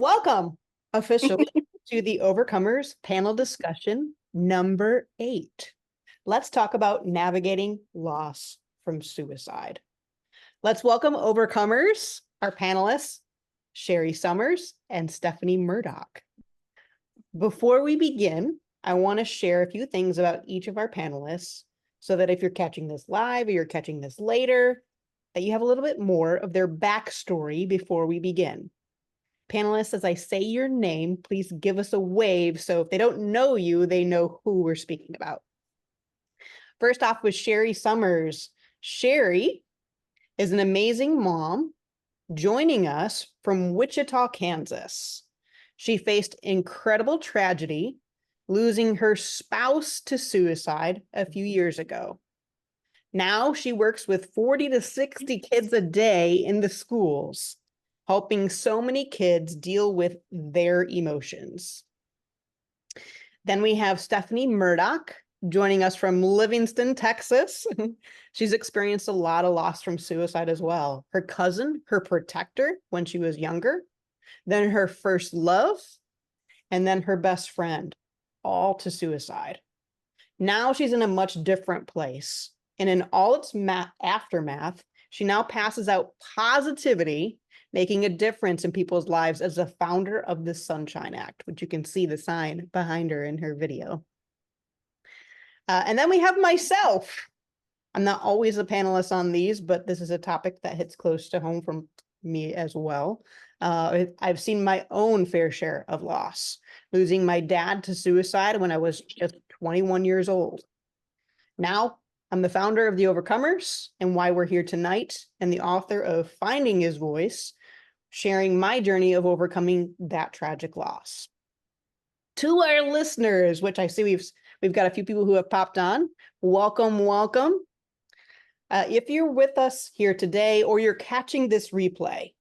Welcome officially to the Overcomers panel discussion number 8. Let's talk about navigating loss from suicide. Let's welcome Overcomers, our panelists, Sherry Summers and Stephanie Murdoch. Before we begin, I want to share a few things about each of our panelists so that if you're catching this live or you're catching this later, that you have a little bit more of their backstory before we begin. Panelists, as I say your name, please give us a wave so if they don't know you, they know who we're speaking about. First off was Sherry Summers. Sherry is an amazing mom joining us from Wichita, Kansas. She faced incredible tragedy, losing her spouse to suicide a few years ago. Now she works with 40 to 60 kids a day in the schools, helping so many kids deal with their emotions. Then we have Stephanie Murdoch joining us from Livingston, Texas. She's experienced a lot of loss from suicide as well. Her cousin, her protector when she was younger, then her first love, and then her best friend, all to suicide. Now she's in a much different place. And in all its aftermath, she now passes out positivity, making a difference in people's lives as a founder of the Sunshine Act, which you can see the sign behind her in her video. And then we have myself. I'm not always a panelist on these, but this is a topic that hits close to home for me as well. I've seen my own fair share of loss, losing my dad to suicide when I was just 21 years old. Now, I'm the founder of the Overcomers and why we're here tonight, and the author of Finding His Voice, sharing my journey of overcoming that tragic loss. To our listeners, which I see we've got a few people who have popped on, welcome. If you're with us here today or you're catching this replay,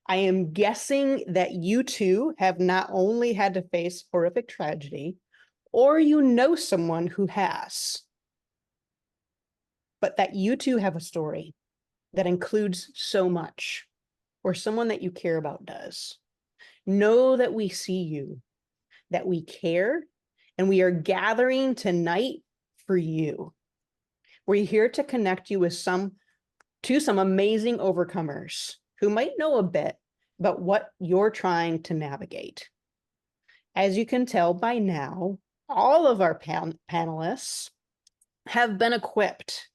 I am guessing that you too have not only had to face horrific tragedy, or you know someone who has, but that you too have a story that includes so much, or someone that you care about does. Know that we see you, that we care, and we are gathering tonight for you. We're here to connect you with some amazing overcomers who might know a bit about what you're trying to navigate. As you can tell by now, all of our panelists have been equipped.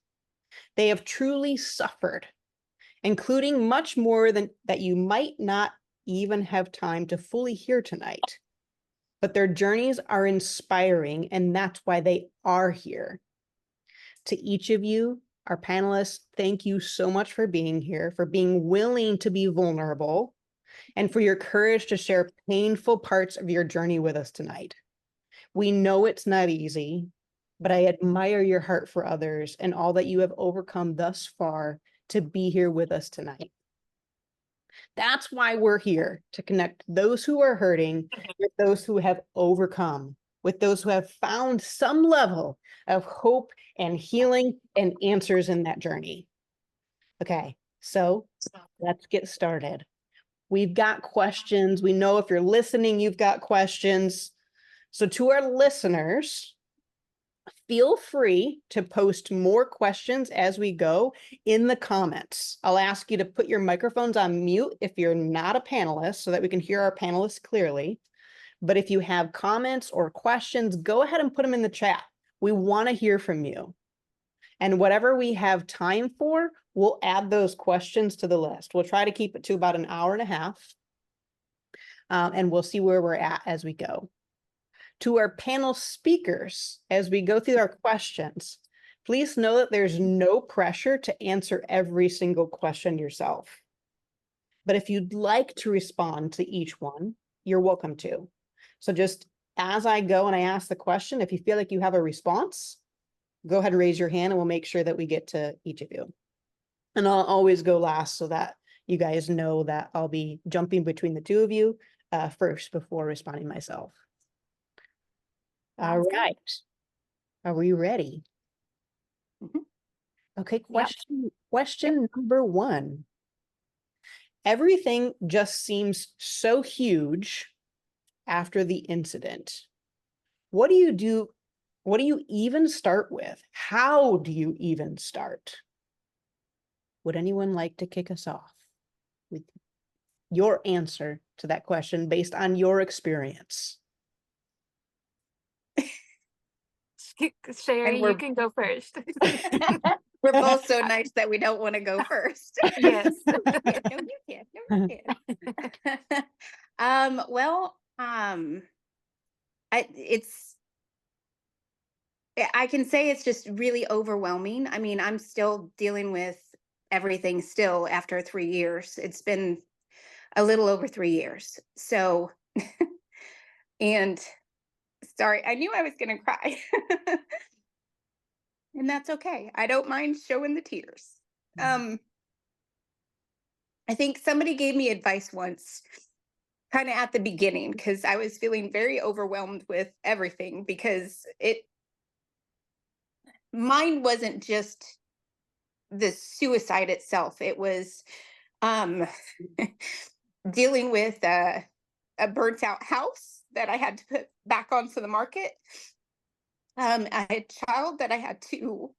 They have truly suffered, including much more than that you might not even have time to fully hear tonight. But their journeys are inspiring, and that's why they are here. To each of you, our panelists, thank you so much for being here, for being willing to be vulnerable, and for your courage to share painful parts of your journey with us tonight. We know it's not easy, but I admire your heart for others and all that you have overcome thus far to be here with us tonight. That's why we're here, to connect those who are hurting with those who have overcome, with those who have found some level of hope and healing and answers in that journey. Okay, so let's get started. We've got questions. We know if you're listening, you've got questions. So to our listeners, feel free to post more questions as we go in the comments. I'll ask you to put your microphones on mute if you're not a panelist so that we can hear our panelists clearly. But if you have comments or questions, go ahead and put them in the chat. We want to hear from you. And whatever we have time for, we'll add those questions to the list. We'll try to keep it to about an hour and a half. And we'll see where we're at as we go. To our panel speakers, as we go through our questions, please know that there's no pressure to answer every single question yourself. But if you'd like to respond to each one, you're welcome to. So just as I go and I ask the question, if you feel like you have a response, go ahead and raise your hand and we'll make sure that we get to each of you. And I'll always go last so that you guys know that I'll be jumping between the two of you first before responding myself. All right. Are we ready? Okay, question number 1. everything just seems so huge after the incident. What do you do? What do you even start with? How do you even start? Would anyone like to kick us off with your answer to that question based on your experience? Sherry, And you can go first. we're both so nice that we don't want to go first. Yes. No, you can't. No, you can't. Well, I can say it's just really overwhelming. I mean, I'm still dealing with everything still after 3 years. It's been a little over 3 years. So, and sorry, I knew I was going to cry. And that's okay. I don't mind showing the tears. I think somebody gave me advice once, kind of at the beginning, because I was feeling very overwhelmed with everything, because mine wasn't just the suicide itself. It was um dealing with a burnt out house that I had to put back onto the market. I had a child that I had to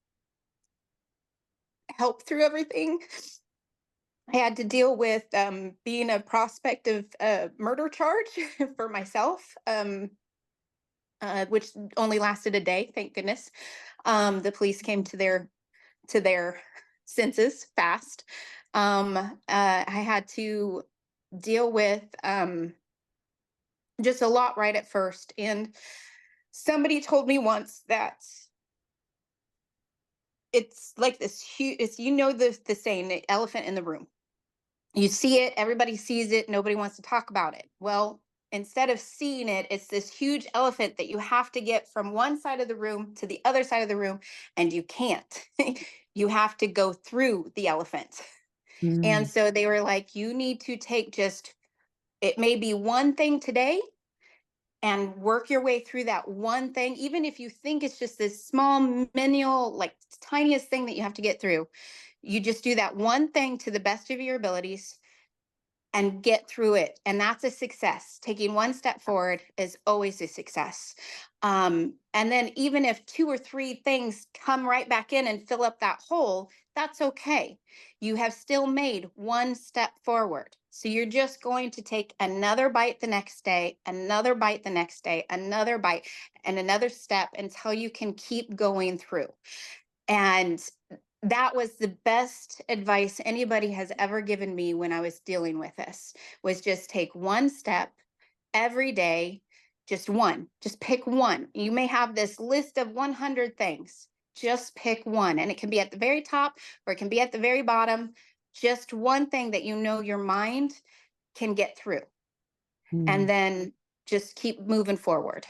help through everything. I had to deal with being a prospect of a murder charge for myself, which only lasted a day, thank goodness. The police came to their senses fast. I had to deal with just a lot right at first. And somebody told me once that it's like this huge, it's, the saying, the elephant in the room. You see it, everybody sees it, nobody wants to talk about it. Well, instead of seeing it, it's this huge elephant that you have to get from one side of the room to the other side of the room, and you can't. You have to go through the elephant. And so they were like, you need to take just, it may be one thing today, and work your way through that one thing, even if you think it's just this small, menial, like tiniest thing that you have to get through. You just do that one thing to the best of your abilities and get through it. And that's a success. Taking one step forward is always a success. And then even if 2 or 3 things come right back in and fill up that hole, that's okay. You have still made one step forward. So you're just going to take another bite the next day, another bite the next day, another bite, and another step until you can keep going through. And that was the best advice anybody has ever given me when I was dealing with this, was just take one step every day, just one, just pick one. You may have this list of 100 things, just pick one. And it can be at the very top or it can be at the very bottom, just one thing that you know your mind can get through. And then just keep moving forward.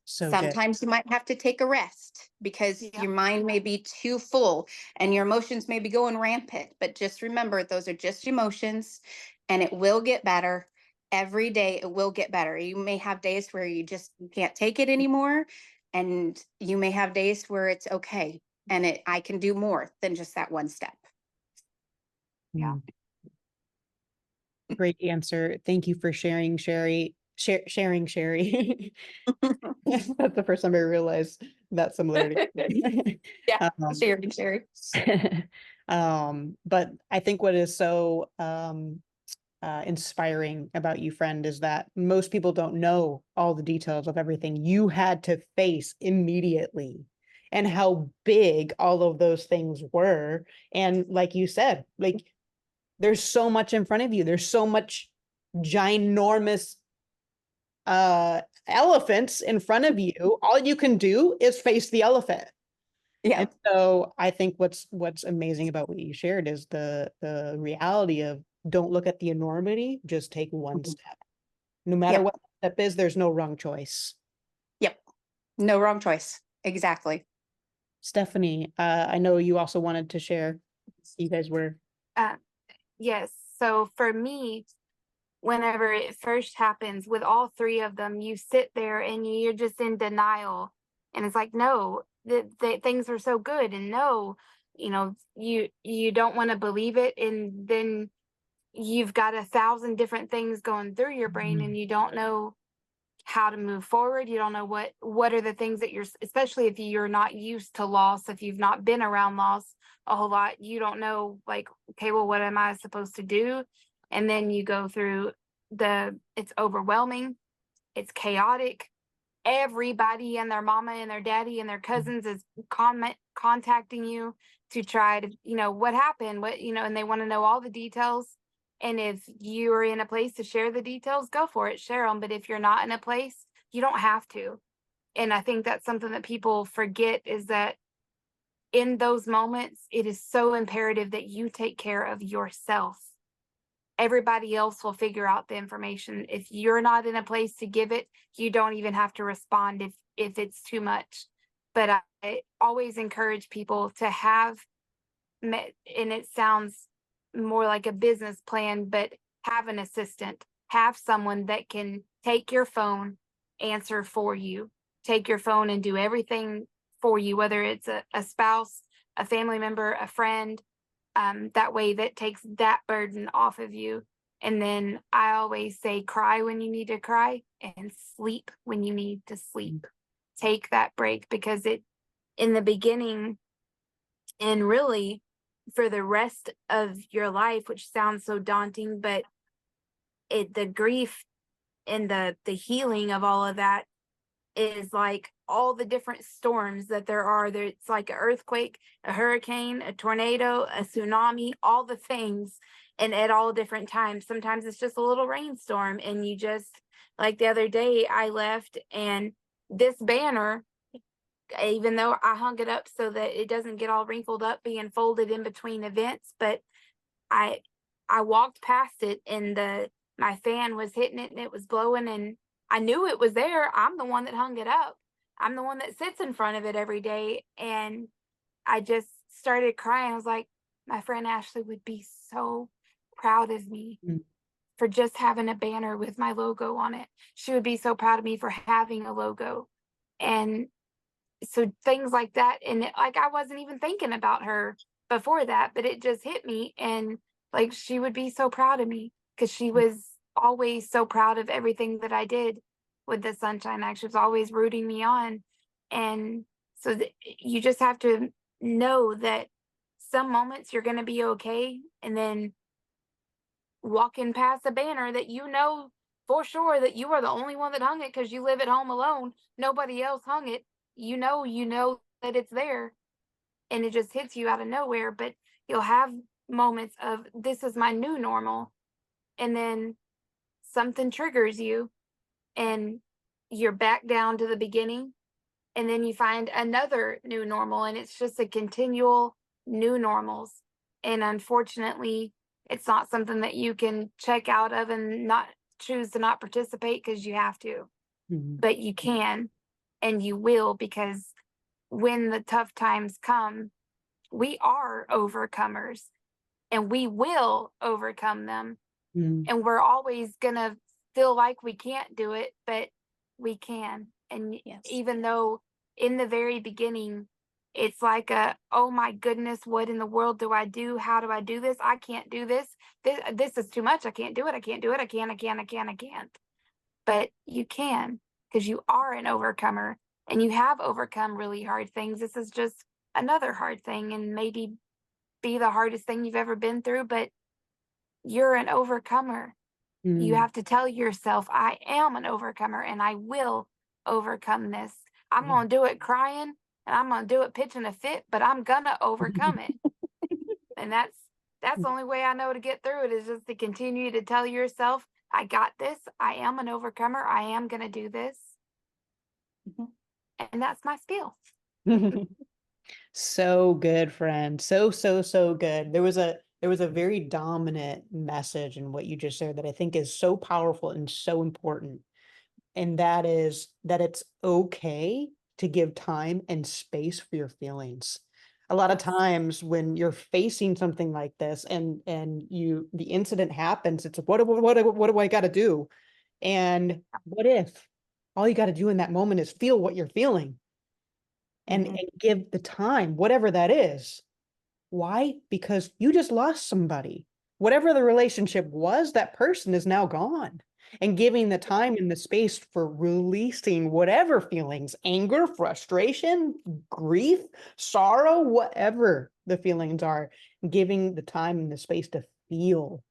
So Sometimes you might have to take a rest because your mind may be too full and your emotions may be going rampant. But just remember, those are just emotions, and it will get better. Every day it will get better. You may have days where you just can't take it anymore, and you may have days where it's okay, and I can do more than just that one step. Yeah. Great answer. Thank you for sharing, Sherry. Sharing, Sherry. That's the first time I realized that similarity. Yeah, Sherry. But I think what is so inspiring about you, friend, is that most people don't know all the details of everything you had to face immediately and how big all of those things were. And like you said, like there's so much in front of you. There's so much ginormous elephants in front of you. All you can do is face the elephant. Yeah. And so I think what's amazing about what you shared is the reality of don't look at the enormity, just take one step. No matter what the step is, there's no wrong choice. Yep. No wrong choice. Exactly. Stephanie, I know you also wanted to share. You guys were. Yes. So for me, whenever it first happens with all 3 of them, you sit there and you're just in denial. And it's like, no, the things are so good. And no, you don't want to believe it. And then you've got 1,000 different things going through your brain and you don't know how to move forward. You don't know what are the things that you're, especially if you're not used to loss, if you've not been around loss a whole lot, you don't know, like, okay, well, what am I supposed to do? And then you go through it's overwhelming, it's chaotic. Everybody and their mama and their daddy and their cousins is contacting you to try to, what happened, and they want to know all the details. And if you are in a place to share the details, go for it, share them. But if you're not in a place, you don't have to. And I think that's something that people forget, is that in those moments, it is so imperative that you take care of yourself. Everybody else will figure out the information. If you're not in a place to give it, you don't even have to respond if it's too much. But I always encourage people to have, and it sounds more like a business plan, but have an assistant, have someone that can take your phone, answer for you, take your phone and do everything for you, whether it's a spouse, a family member, a friend. That way that takes that burden off of you. And then I always say, cry when you need to cry and sleep when you need to sleep. Take that break, because in the beginning, and really for the rest of your life, which sounds so daunting, but the grief and the healing of all of that is like all the different storms that there are. It's like an earthquake, a hurricane, a tornado, a tsunami, all the things, and at all different times. Sometimes it's just a little rainstorm, and you just, like the other day, I left and this banner, even though I hung it up so that it doesn't get all wrinkled up being folded in between events, but I walked past it and my fan was hitting it and it was blowing, and I knew it was there. I'm the one that hung it up. I'm the one that sits in front of it every day. And I just started crying. I was like, my friend Ashley would be so proud of me for just having a banner with my logo on it. She would be so proud of me for having a logo. And so things like that. And like, I wasn't even thinking about her before that, but it just hit me. And like, she would be so proud of me, because she was always so proud of everything that I did with the Sunshine Act. She was always rooting me on. And so you just have to know that some moments you're going to be okay. And then walking past a banner that you know for sure that you are the only one that hung it because you live at home alone, nobody else hung it, you know that it's there, and it just hits you out of nowhere. But you'll have moments of, this is my new normal, and then something triggers you and you're back down to the beginning, and then you find another new normal, and it's just a continual new normals. And unfortunately, it's not something that you can check out of and not choose to not participate because you have to. But you can, and you will, because when the tough times come, we are overcomers, and we will overcome them. And we're always gonna feel like we can't do it, but we can. And even though in the very beginning it's like oh my goodness, what in the world do I do? How do I do this? I can't do this. This is too much. I can't do it. I can't do it. I can't. But you can, because you are an overcomer and you have overcome really hard things. This is just another hard thing, and maybe be the hardest thing you've ever been through, but you're an overcomer. You have to tell yourself, I am an overcomer and I will overcome this. I'm going to do it crying, and I'm going to do it pitching a fit, but I'm going to overcome it. And that's the only way I know to get through it, is just to continue to tell yourself, I got this. I am an overcomer. I am going to do this. And that's my spiel. So good, friend. So good. There was a very dominant message in what you just said that I think is so powerful and so important. And that is that it's okay to give time and space for your feelings. A lot of times when you're facing something like this and the incident happens, it's what do I got to do? And what if all you got to do in that moment is feel what you're feeling and give the time, whatever that is. Why? Because you just lost somebody. whatever the relationship was, that person is now gone. And giving the time and the space for releasing whatever feelings, anger, frustration, grief, sorrow, whatever the feelings are, giving the time and the space to feel.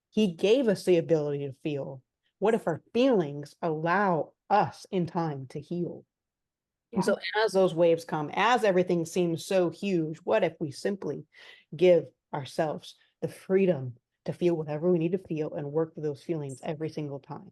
He gave us the ability to feel. What if our feelings allow us in time to heal? And so as those waves come, as everything seems so huge, what if we simply give ourselves the freedom to feel whatever we need to feel and work through those feelings every single time?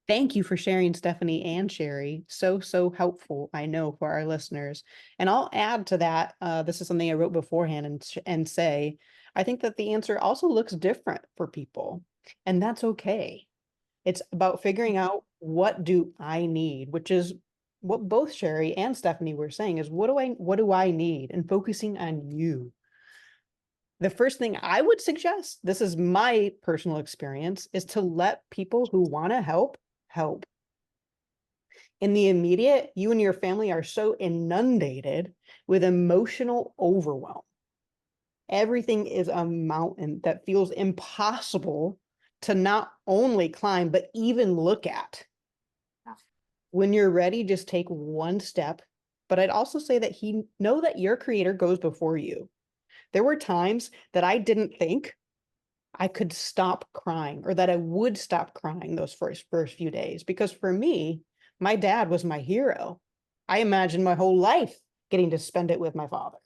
Thank you for sharing, Stephanie and Sherry. So helpful, I know, for our listeners. And I'll add to that, this is something I wrote beforehand, and say, I think that the answer also looks different for people, and that's okay. It's about figuring out, what do I need, which is what both Sherry and Stephanie were saying, is what do I need, and focusing on you. The first thing I would suggest, this is my personal experience, is to let people who want to help. In the immediate, you and your family are so inundated with emotional overwhelm. Everything is a mountain that feels impossible to not only climb, but even look at. When you're ready, just take one step. But I'd also say that know that your creator goes before you. There were times that I didn't think I could stop crying, or that I would stop crying those first few days, because for me, my dad was my hero. I imagined my whole life getting to spend it with my father,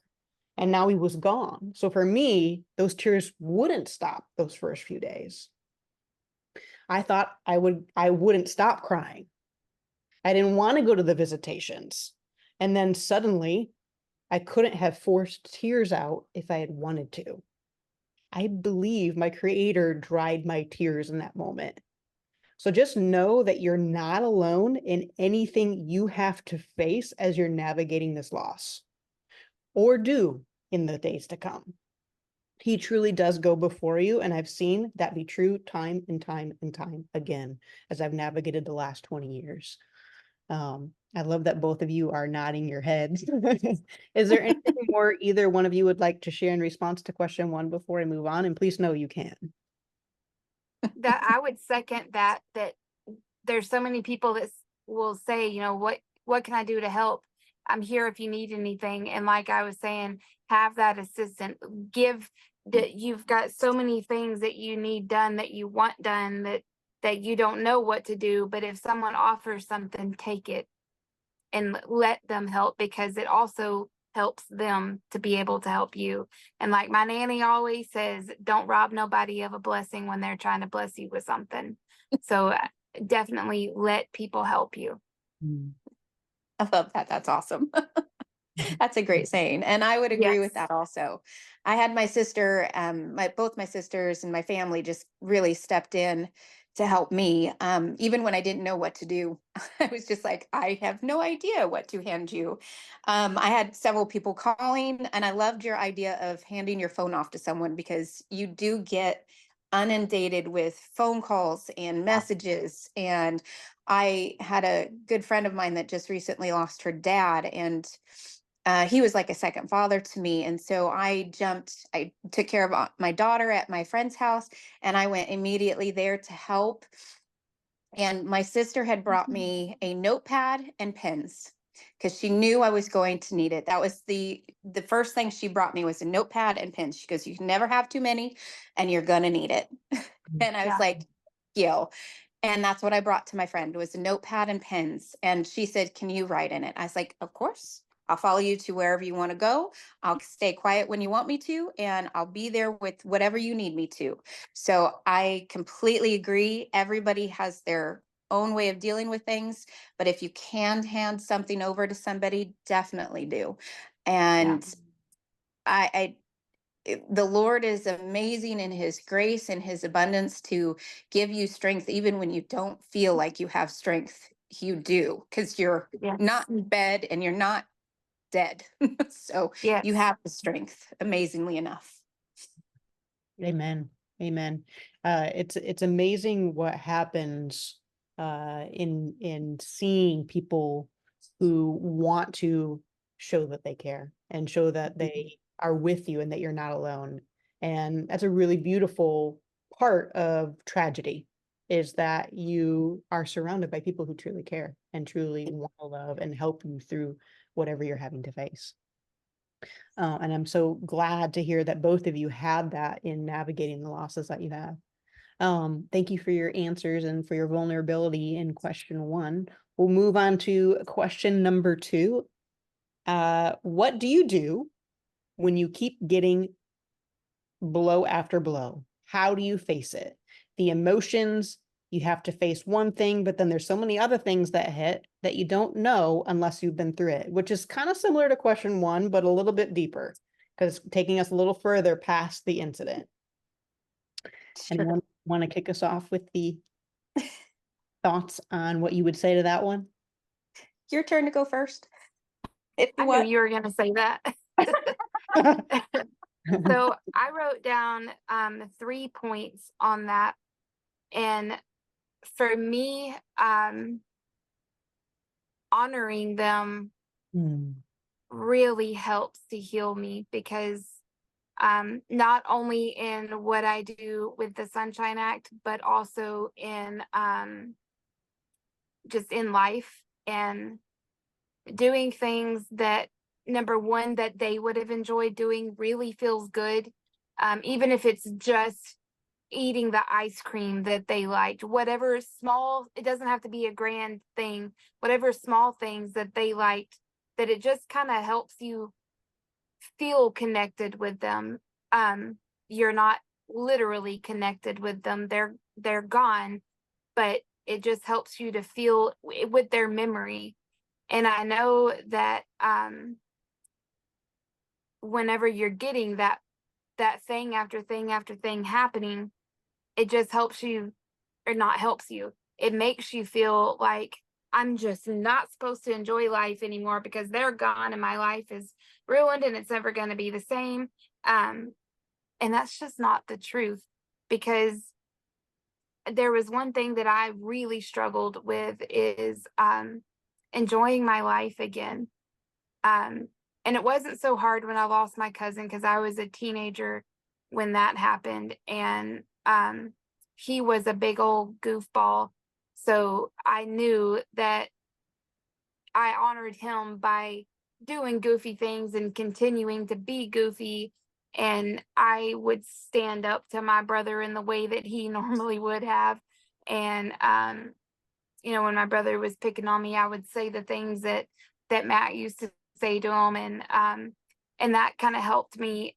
and now he was gone. So for me, those tears wouldn't stop those first few days. I thought I wouldn't stop crying. I didn't want to go to the visitations. And then suddenly I couldn't have forced tears out if I had wanted to. I believe my creator dried my tears in that moment. So just know that you're not alone in anything you have to face as you're navigating this loss, or do in the days to come. He truly does go before you, and I've seen that be true time and time and time again as I've navigated the last 20 years. I love that both of you are nodding your heads. Is there anything more either one of you would like to share in response to question 1 before I move on? And please know you can. That I would second that there's so many people that will say, what can I do to help? I'm here if you need anything. And like I was saying, have that assistant. You've got so many things that you need done, that you want done, that you don't know what to do. But if someone offers something, take it and let them help, because it also helps them to be able to help you. And like my nanny always says, don't rob nobody of a blessing when they're trying to bless you with something. So definitely let people help you. I love that. That's awesome. That's a great saying. And I would agree with Yes. that also. I had my sister, both my sisters and my family just really stepped in to help me. Even when I didn't know what to do, I was just like, I have no idea what to hand you. I had several people calling, and I loved your idea of handing your phone off to someone, because you do get inundated with phone calls and messages. And I had a good friend of mine that just recently lost her dad, and he was like a second father to me. And so I took care of my daughter at my friend's house, and I went immediately there to help. And my sister had brought me a notepad and pens, because she knew I was going to need it. That was the first thing she brought me, was a notepad and pens. She goes, you can never have too many, and you're gonna need it. And I was like, yo. And that's what I brought to my friend, was a notepad and pens. And she said, can you write in it? I was like, of course. I'll follow you to wherever you want to go. I'll stay quiet when you want me to, and I'll be there with whatever you need me to. So I completely agree. Everybody has their own way of dealing with things, but if you can hand something over to somebody, definitely do. And the Lord is amazing in his grace and his abundance to give you strength, even when you don't feel like you have strength. You do, because you're not in bed and you're not dead. So you have the strength, amazingly enough. Amen. Amen. It's amazing what happens in seeing people who want to show that they care and show that they are with you and that you're not alone. And that's a really beautiful part of tragedy, is that you are surrounded by people who truly care and truly want to love and help you through whatever you're having to face. And I'm so glad to hear that both of you had that in navigating the losses that you have. Thank you for your answers and for your vulnerability in question 1. We'll move on to question number 2. What do you do when you keep getting blow after blow? How do you face it? The emotions, you have to face one thing, but then there's so many other things that hit that you don't know unless you've been through it, which is kind of similar to question 1, but a little bit deeper, because taking us a little further past the incident. Sure. Anyone want to kick us off with the thoughts on what you would say to that one? Your turn to go first. If you I knew want. you were going to say that. So I wrote down 3 points on that. And for me, honoring them really helps to heal me, because not only in what I do with the Sunshine Act, but also in just in life, and doing things that, number one, that they would have enjoyed doing really feels good. Even if it's just eating the ice cream that they liked, whatever small, it doesn't have to be a grand thing, whatever small things that they liked, that it just kind of helps you feel connected with them. You're not literally connected with them, they're gone, but it just helps you to feel with their memory. And I know that whenever you're getting that thing after thing after thing happening, it just helps you, or not helps you, it makes you feel like, I'm just not supposed to enjoy life anymore because they're gone and my life is ruined and it's never going to be the same. And that's just not the truth, because there was one thing that I really struggled with, is enjoying my life again. And it wasn't so hard when I lost my cousin, because I was a teenager when that happened. And he was a big old goofball. So I knew that I honored him by doing goofy things and continuing to be goofy. And I would stand up to my brother in the way that he normally would have. And, when my brother was picking on me, I would say the things that Matt used to say to him. And that kind of helped me,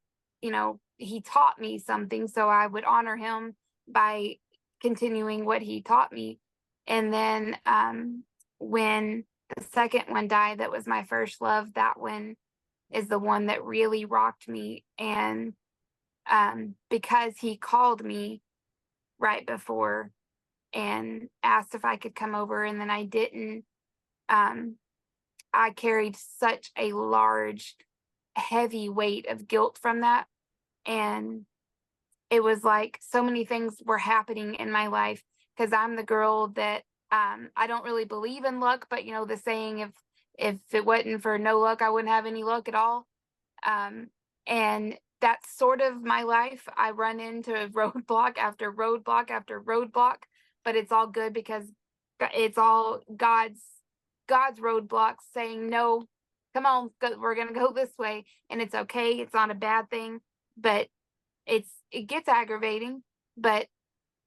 he taught me something. So I would honor him by continuing what he taught me. And then when the second one died, that was my first love, that one is the one that really rocked me. And because he called me right before and asked if I could come over, and then I didn't, I carried such a large, heavy weight of guilt from that. And it was like so many things were happening in my life, because I'm the girl that I don't really believe in luck, but the saying, if it wasn't for no luck, I wouldn't have any luck at all. And that's sort of my life. I run into roadblock after roadblock after roadblock, but it's all good, because it's all God's roadblocks saying, no, come on, we're gonna go this way. And it's okay, it's not a bad thing, but it gets aggravating. But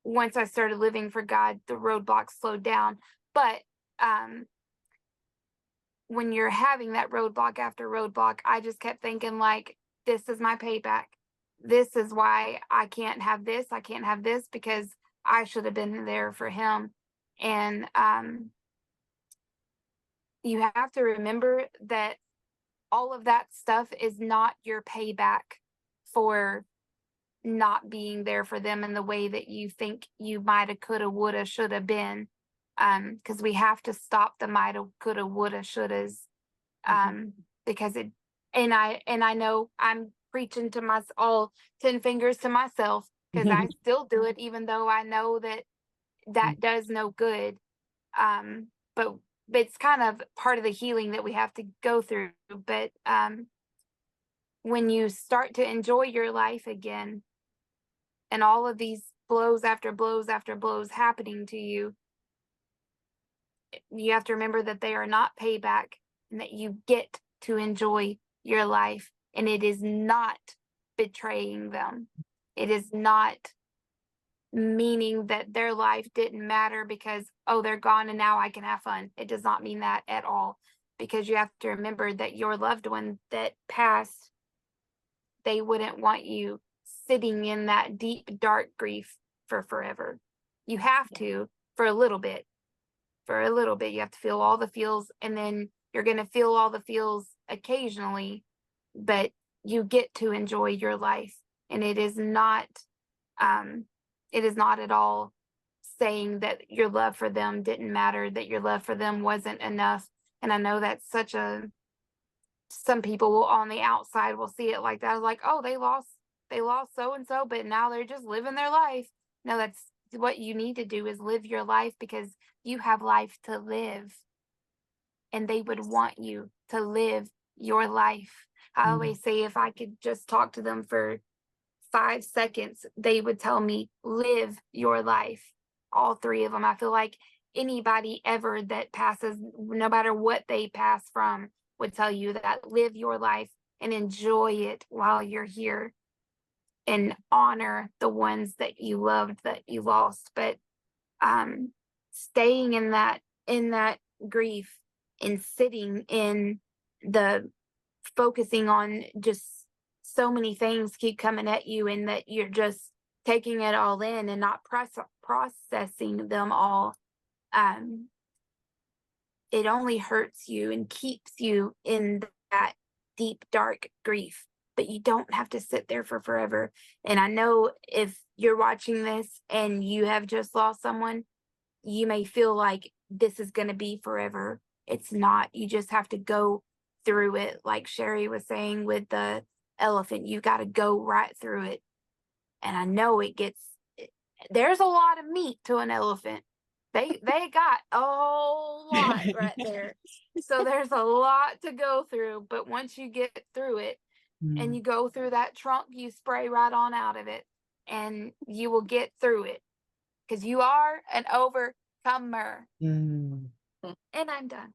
once I started living for God, the roadblocks slowed down. But when you're having that roadblock after roadblock, I just kept thinking, like, this is my payback. This is why I can't have this. I can't have this, because I should have been there for him. And you have to remember that all of that stuff is not your payback for not being there for them in the way that you think you might have, could have, would have, should have been. Because we have to stop the might have, could have, would have, should have. Because it, and I know I'm preaching to my all 10 fingers to myself, because I still do it, even though I know that does no good. But it's kind of part of the healing that we have to go through. But when you start to enjoy your life again, and all of these blows after blows after blows happening to you, you have to remember that they are not payback and that you get to enjoy your life. And it is not betraying them. It is not meaning that their life didn't matter because, oh, they're gone and now I can have fun. It does not mean that at all, because you have to remember that your loved one that passed, they wouldn't want you sitting in that deep, dark grief for forever. You have to for a little bit. For a little bit, you have to feel all the feels, and then you're going to feel all the feels occasionally, but you get to enjoy your life. And it is not at all saying that your love for them didn't matter, that your love for them wasn't enough. And I know that's some people will on the outside will see it like that, like, oh, they lost so and so, but now they're just living their life. No, that's what you need to do, is live your life, because you have life to live, and they would want you to live your life. I always say, if I could just talk to them for 5 seconds, they would tell me, live your life. All three of them. I feel like anybody ever that passes, no matter what they pass from, would tell you that live your life and enjoy it while you're here, and honor the ones that you loved that you lost. But staying in that grief and sitting in the focusing on just so many things keep coming at you, and that you're just taking it all in and not processing them all, it only hurts you and keeps you in that deep, dark grief. But you don't have to sit there for forever. And I know if you're watching this and you have just lost someone, you may feel like this is going to be forever. It's not. You just have to go through it. Like Sherry was saying with the elephant, you got to go right through it. And I know there's a lot of meat to an elephant. They got a whole lot right there. So there's a lot to go through. But once you get through it and you go through that trunk, you spray right on out of it, and you will get through it, because you are an overcomer. And I'm done.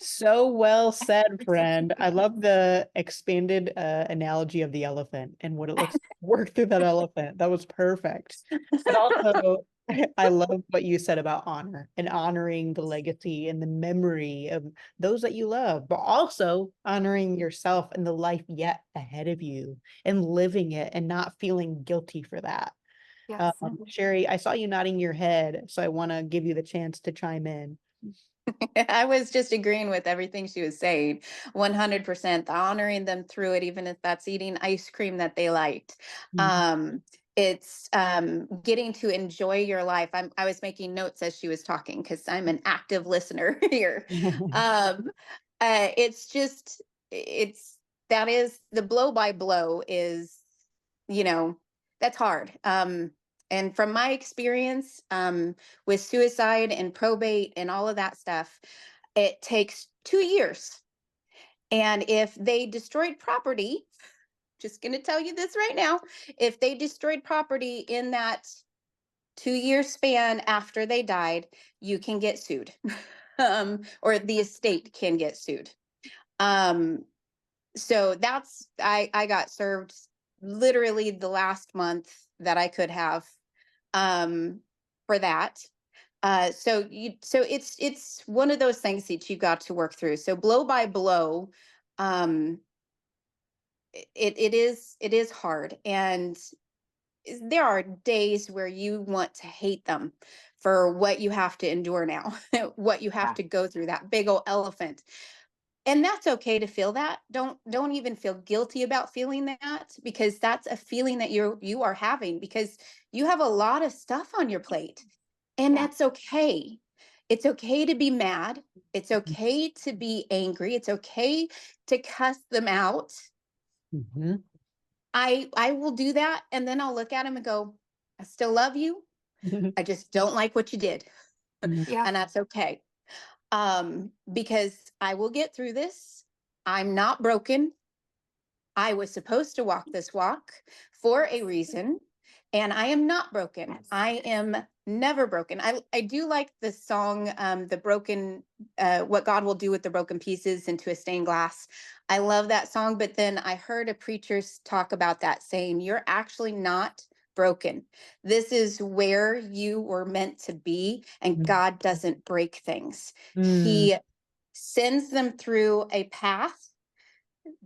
So well said, friend. I love the expanded analogy of the elephant and what it looks like to work through that elephant. That was perfect. But also, I love what you said about honor and honoring the legacy and the memory of those that you love, but also honoring yourself and the life yet ahead of you and living it and not feeling guilty for that. Yes. Sherry, I saw you nodding your head, so I want to give you the chance to chime in. I was just agreeing with everything she was saying. 100%, honoring them through it, even if that's eating ice cream that they liked. It's getting to enjoy your life. I was making notes as she was talking, because I'm an active listener here. It's just, that is the blow by blow is, that's hard. And from my experience, with suicide and probate and all of that stuff, it takes 2 years. And if they destroyed property, just going to tell you this right now, if they destroyed property in that 2-year span after they died, you can get sued, or the estate can get sued. So I got served literally the last month that I could have, for that. So it's one of those things that you got to work through. So blow by blow, it is hard, and there are days where you want to hate them for what you have to endure now, what you have to go through, that big old elephant. And that's okay to feel that. Don't even feel guilty about feeling that, because that's a feeling that you are having, because you have a lot of stuff on your plate, and that's okay. It's okay to be mad. It's okay to be angry. It's okay to cuss them out. I will do that, and then I'll look at him and go, I still love you. I just don't like what you did. Yeah. And that's okay. Because I will get through this. I'm not broken. I was supposed to walk this walk for a reason. And I am not broken. Yes. I am never broken. I do like the song, the broken, what God will do with the broken pieces into a stained glass. I love that song. But then I heard a preacher talk about that, saying, you're actually not broken. This is where you were meant to be, and Mm. God doesn't break things. Mm. He sends them through a path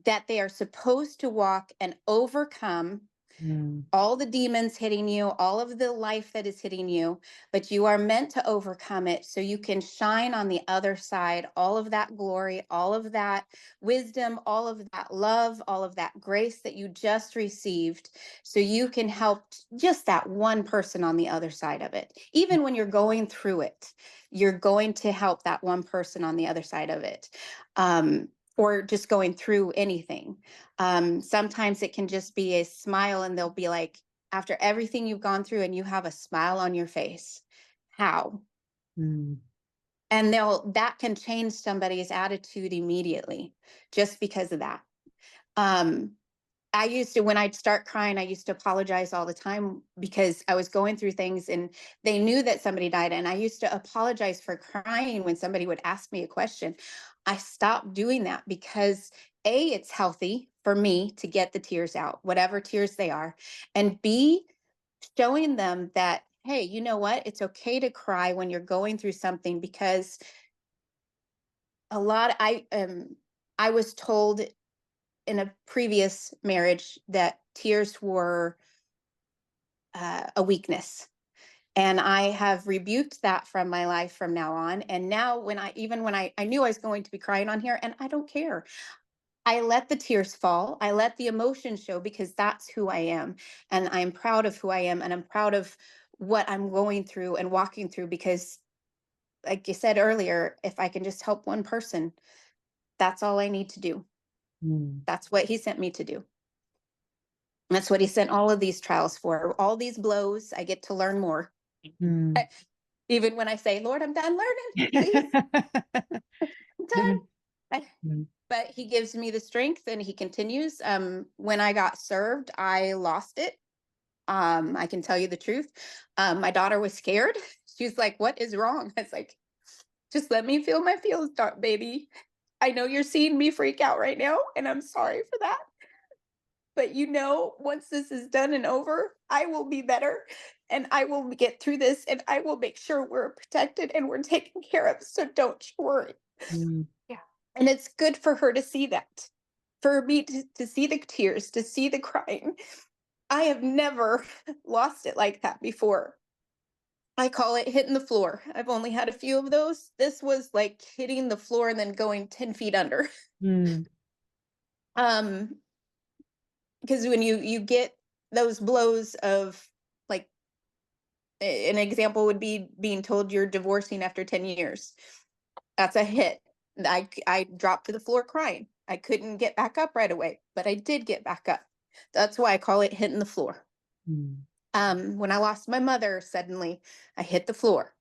that they are supposed to walk and overcome Mm. all the demons hitting you, all of the life that is hitting you, but you are meant to overcome it so you can shine on the other side, all of that glory, all of that wisdom, all of that love, all of that grace that you just received, so you can help just that one person on the other side of it. Even when you're going through it, you're going to help that one person on the other side of it. Or just going through anything. Sometimes it can just be a smile, and they'll be like, after everything you've gone through, and you have a smile on your face, how? Mm. And that can change somebody's attitude immediately just because of that. I used to, when I'd start crying, I used to apologize all the time because I was going through things and they knew that somebody died. And I used to apologize for crying when somebody would ask me a question. I stopped doing that because A, it's healthy for me to get the tears out, whatever tears they are. And B, showing them that, hey, you know what? It's okay to cry when you're going through something, because I was told in a previous marriage that tears were a weakness. And I have rebuked that from my life from now on. And now when I knew I was going to be crying on here, and I don't care. I let the tears fall. I let the emotion show, because that's who I am. And I'm proud of who I am. And I'm proud of what I'm going through and walking through, because like you said earlier, if I can just help one person, that's all I need to do. Mm. That's what he sent me to do. That's what he sent all of these trials for. All these blows, I get to learn more. Mm. Even when I say, Lord, I'm done learning, please, I'm done. Mm. But he gives me the strength, and he continues. When I got served, I lost it. I can tell you the truth. My daughter was scared. She's like, what is wrong? I was like, just let me feel my feels, baby. I know you're seeing me freak out right now, and I'm sorry for that. But once this is done and over, I will be better, and I will get through this, and I will make sure we're protected and we're taken care of. So don't you worry. Mm. Yeah. And it's good for her to see that, for me to see the tears, to see the crying. I have never lost it like that before. I call it hitting the floor. I've only had a few of those. This was like hitting the floor and then going 10 feet under. Mm. Because when you get those blows of, like, an example would be being told you're divorcing after 10 years. That's a hit. I dropped to the floor crying. I couldn't get back up right away, but I did get back up. That's why I call it hitting the floor. Mm. When I lost my mother suddenly, I hit the floor.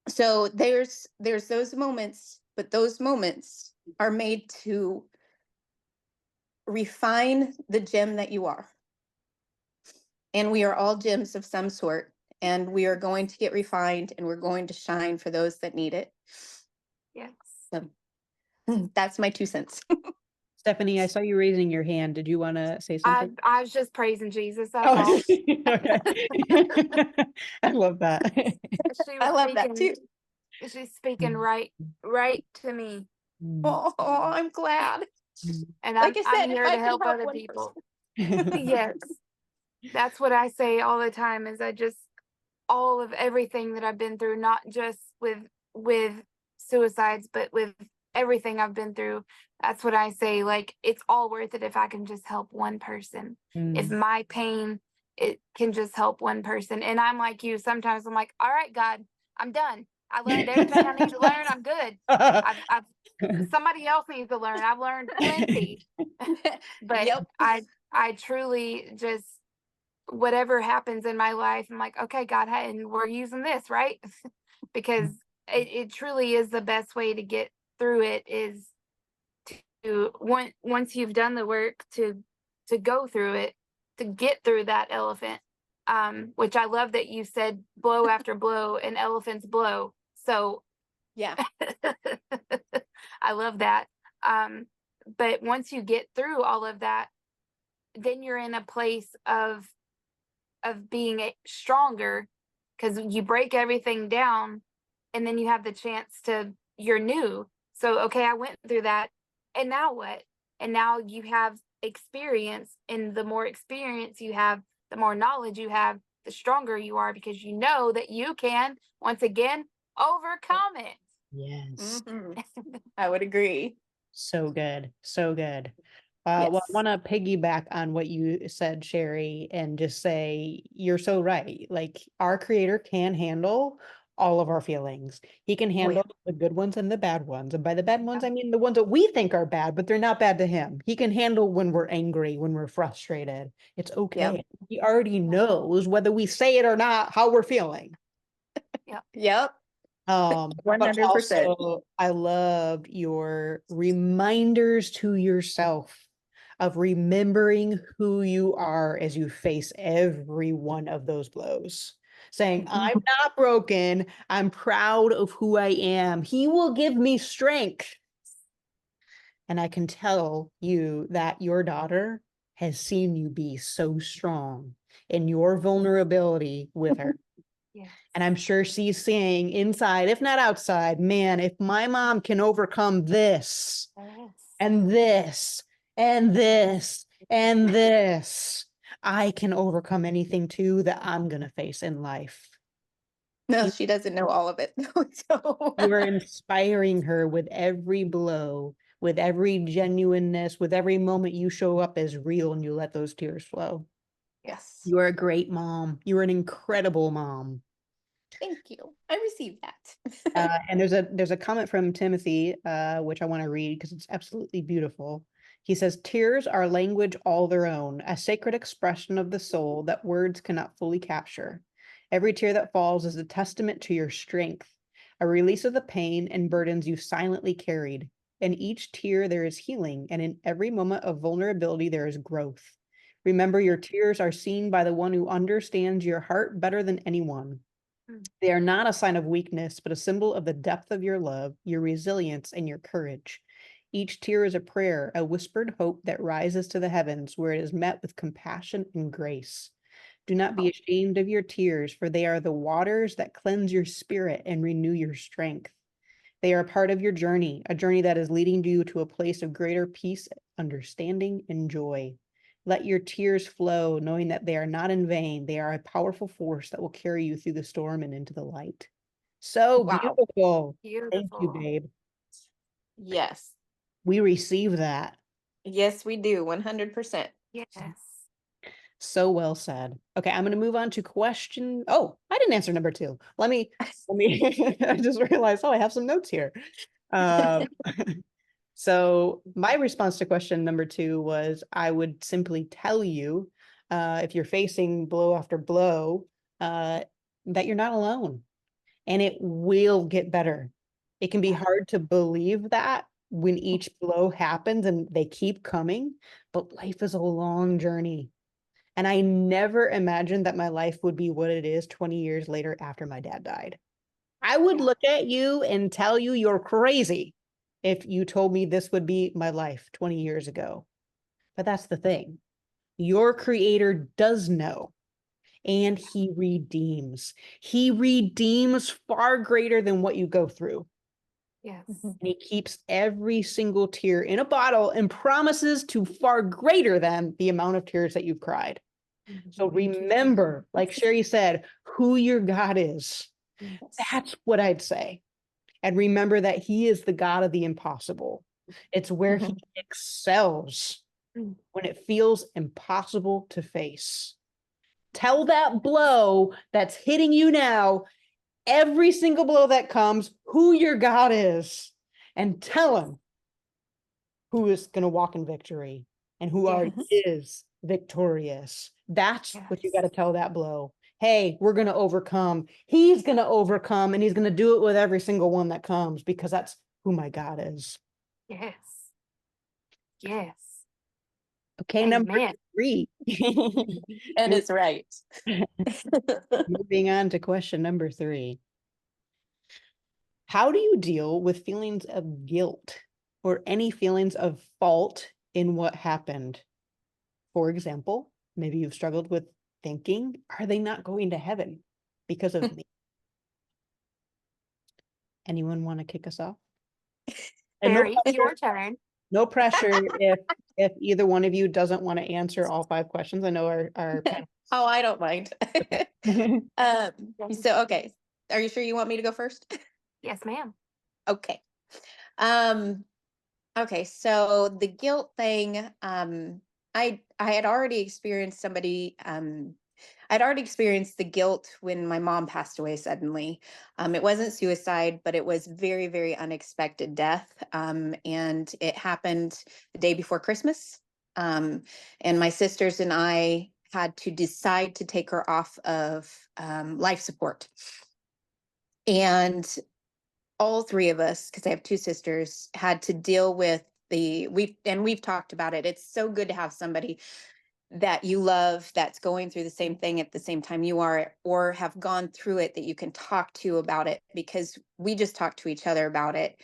So there's those moments, but those moments are made to refine the gem that you are. And we are all gems of some sort, and we are going to get refined, and we're going to shine for those that need it. Yes. So that's my 2 cents. Stephanie, I saw you raising your hand. Did you want to say I something? I was just praising Jesus. That's Oh, all. okay. I love that. She I was love that too. She's speaking right to me. Mm. Oh, I'm glad. And Like I I'm said, if here I to can help help other one people. person. Yes. That's what I say all the time, is all of everything that I've been through, not just with suicides, but with everything I've been through. That's what I say. Like, it's all worth it if I can just help one person. If Mm. my pain, it can just help one person. And I'm like you. Sometimes I'm like, all right, God, I'm done. I learned everything I need to learn. I'm good. I've somebody else needs to learn. I've learned plenty. But Yep. I truly just, whatever happens in my life, I'm like, okay, God, and we're using this, right? Because it truly is the best way to get through it, is to once you've done the work to go through it, get through that elephant. Which I love that you said blow after blow and elephants blow. So Yeah. I love that. But once you get through all of that, then you're in a place of being stronger, because you break everything down, and then you have the chance to, you're new. So, okay, I went through that, and now what? And now you have experience, and the more experience you have, the more knowledge you have, the stronger you are, because you know that you can, once again, overcome it. Yes. I would agree. So good. So good. Well, I Yes. want to piggyback on what you said, Sherry, and just say you're so right. Like, our creator can handle all of our feelings. He can Oh, yeah. handle the good ones and the bad ones. And by the bad ones, I mean the ones that we think are bad, but they're not bad to him. He can handle when we're angry, when we're frustrated. It's okay. He already knows, whether we say it or not, how we're feeling. Yep. But 100%. also, I loved your reminders to yourself of remembering who you are as you face every one of those blows. Saying, I'm not broken. I'm proud of who I am. He will give me strength. And I can tell you that your daughter has seen you be so strong in your vulnerability with her. Yes. And I'm sure she's saying inside, if not outside, man, if my mom can overcome this Yes. and this and this and this, I can overcome anything too that I'm going to face in life. No, she doesn't know all of it. So You are inspiring her with every blow, with every genuineness, with every moment you show up as real and you let those tears flow. yes. You are a great mom. You are an incredible mom. Thank you. I received that. And there's a comment from Timothy, which I want to read because it's absolutely beautiful. He says, tears are language all their own, a sacred expression of the soul that words cannot fully capture. Every tear that falls is a testament to your strength, a release of the pain and burdens you silently carried. In each tear, there is healing, and in every moment of vulnerability, there is growth. Remember, your tears are seen by the one who understands your heart better than anyone. They are not a sign of weakness, but a symbol of the depth of your love, your resilience, and your courage. Each tear is a prayer, a whispered hope that rises to the heavens, where it is met with compassion and grace. Do not be ashamed of your tears, for they are the waters that cleanse your spirit and renew your strength. They are a part of your journey, a journey that is leading you to a place of greater peace, understanding, and joy. Let your tears flow, knowing that they are not in vain. They are a powerful force that will carry you through the storm and into the light. So Wow. beautiful. Thank you, Beautiful. babe. Yes. We receive that. Yes, we do. 100%. Yes. So well said. Okay, I'm going to move on to question. Oh, I didn't answer number 2. Let me, I just realized, oh, I have some notes here. So my response to question number 2 was, I would simply tell you, if you're facing blow after blow, that you're not alone, and it will get better. It can be hard to believe that when each blow happens and they keep coming, but life is a long journey. And I never imagined that my life would be what it is 20 years later after my dad died. I would look at you and tell you you're crazy if you told me this would be my life 20 years ago. But that's the thing. Your creator does know, and he redeems. He redeems far greater than what you go through. Yes. And he keeps every single tear in a bottle and promises to far greater than the amount of tears that you've cried. So remember, like Sherry said, who your God is. That's what I'd say. And remember that he is the God of the impossible. It's where he excels when it feels impossible to face. Tell that blow that's hitting you now, every single blow that comes, who your God is, and tell him who is going to walk in victory and who already is victorious. That's what you got to tell that blow. Hey, we're going to overcome. He's going to overcome, and he's going to do it with every single one that comes, because that's who my God is. Yes. Yes. Okay, number Amen. 3. And it's right. Moving on to question number 3. How do you deal with feelings of guilt or any feelings of fault in what happened? For example, maybe you've struggled with thinking, are they not going to heaven because of me? Anyone want to kick us off? And Barry, your turn. no pressure if either one of you doesn't want to answer all 5 questions. I know our panel. Oh, I don't mind. So, okay. Are you sure you want me to go first? Yes, ma'am. Okay. Okay, so the guilt thing, I had already experienced I'd already experienced the guilt when my mom passed away suddenly. It wasn't suicide, but it was very, very unexpected death. And it happened the day before Christmas. And my sisters and I had to decide to take her off of life support. And all 3 of us, because I have 2 sisters, had to deal with we've talked about it. It's so good to have somebody that you love that's going through the same thing at the same time you are, or have gone through it, that you can talk to about it, because we just talk to each other about it.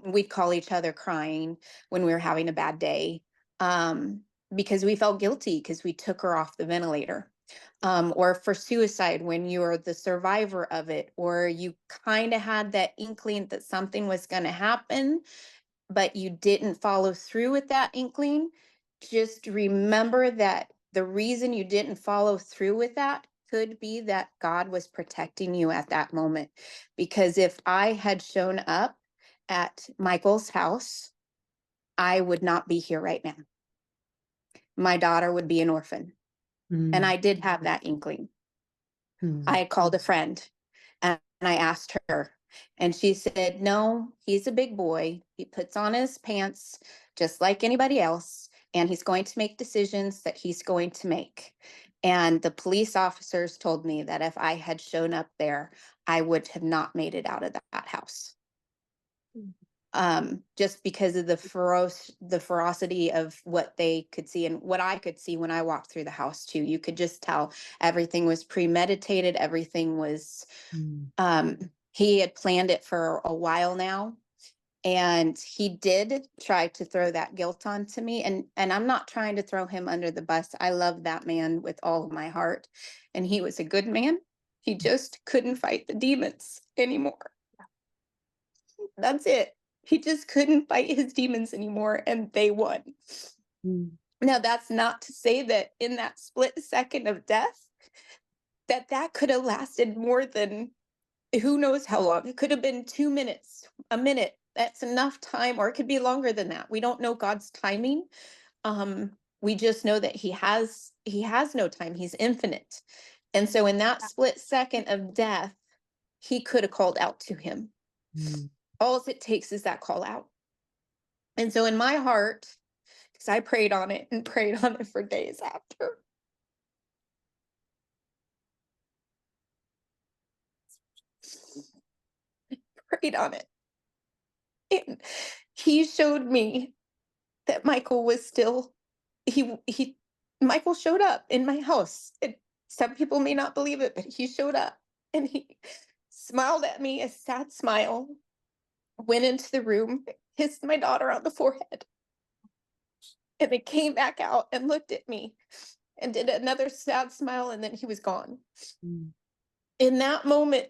We'd call each other crying when we were having a bad day, because we felt guilty because we took her off the ventilator. Or for suicide, when you're the survivor of it, or you kind of had that inkling that something was going to happen, but you didn't follow through with that inkling. Just remember that the reason you didn't follow through with that could be that God was protecting you at that moment. Because if I had shown up at Michael's house, I would not be here right now. My daughter would be an orphan. And I did have that inkling. I had called a friend and I asked her, and she said, no, he's a big boy. He puts on his pants just like anybody else, and he's going to make decisions that he's going to make. And the police officers told me that if I had shown up there, I would have not made it out of that house. Just because of the ferocity of what they could see and what I could see when I walked through the house too. You could just tell everything was premeditated. Everything was, he had planned it for a while now. And he did try to throw that guilt onto me. And I'm not trying to throw him under the bus. I love that man with all of my heart. And he was a good man. He just couldn't fight the demons anymore. That's it. He just couldn't fight his demons anymore, and they won. Now, that's not to say that in that split second of death, that could have lasted more than who knows how long. It could have been 2 minutes, a minute. That's enough time, or it could be longer than that. We don't know God's timing. We just know that he has no time. He's infinite. And so in that split second of death, he could have called out to him. All it takes is that call out. And so in my heart, because I prayed on it and prayed on it for days after, prayed on it. And he showed me that Michael was still, Michael showed up in my house. Some people may not believe it, but he showed up and he smiled at me, a sad smile, went into the room, kissed my daughter on the forehead, and then came back out and looked at me and did another sad smile, and then he was gone. In that moment,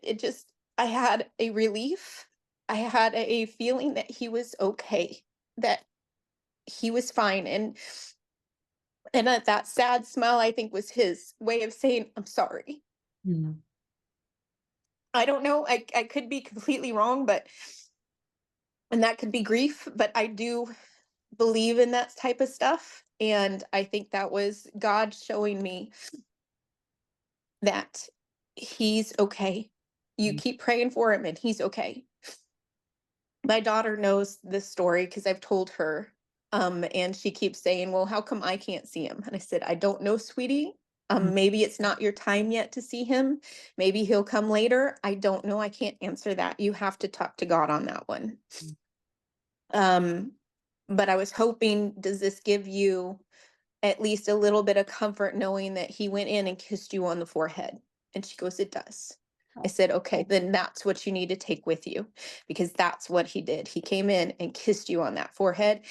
I had a relief. I had a feeling that he was okay, that he was fine. And that sad smile, I think, was his way of saying, I'm sorry. I don't know. I could be completely wrong, and that could be grief, but I do believe in that type of stuff. And I think that was God showing me that he's okay. You keep praying for him and he's okay. My daughter knows this story because I've told her. And she keeps saying, well, how come I can't see him? And I said, I don't know, sweetie. Maybe it's not your time yet to see him. Maybe he'll come later. I don't know. I can't answer that. You have to talk to God on that one. But I was hoping, does this give you at least a little bit of comfort knowing that he went in and kissed you on the forehead? And she goes, it does. I said, okay, then that's what you need to take with you, because that's what he did. He came in and kissed you on that forehead,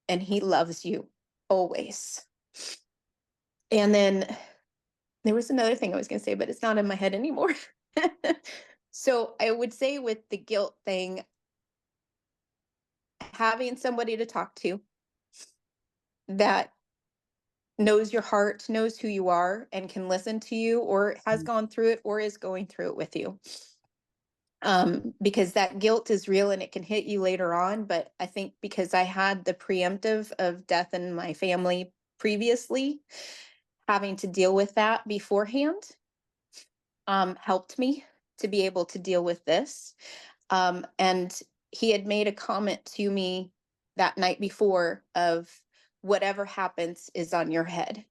and he loves you always. And then there was another thing I was going to say, but it's not in my head anymore. So I would say with the guilt thing, having somebody to talk to that knows your heart, knows who you are, and can listen to you, or has gone through it, or is going through it with you. Because that guilt is real and it can hit you later on. But I think because I had the preemptive of death in my family previously, having to deal with that beforehand helped me to be able to deal with this. And he had made a comment to me that night before of, whatever happens is on your head.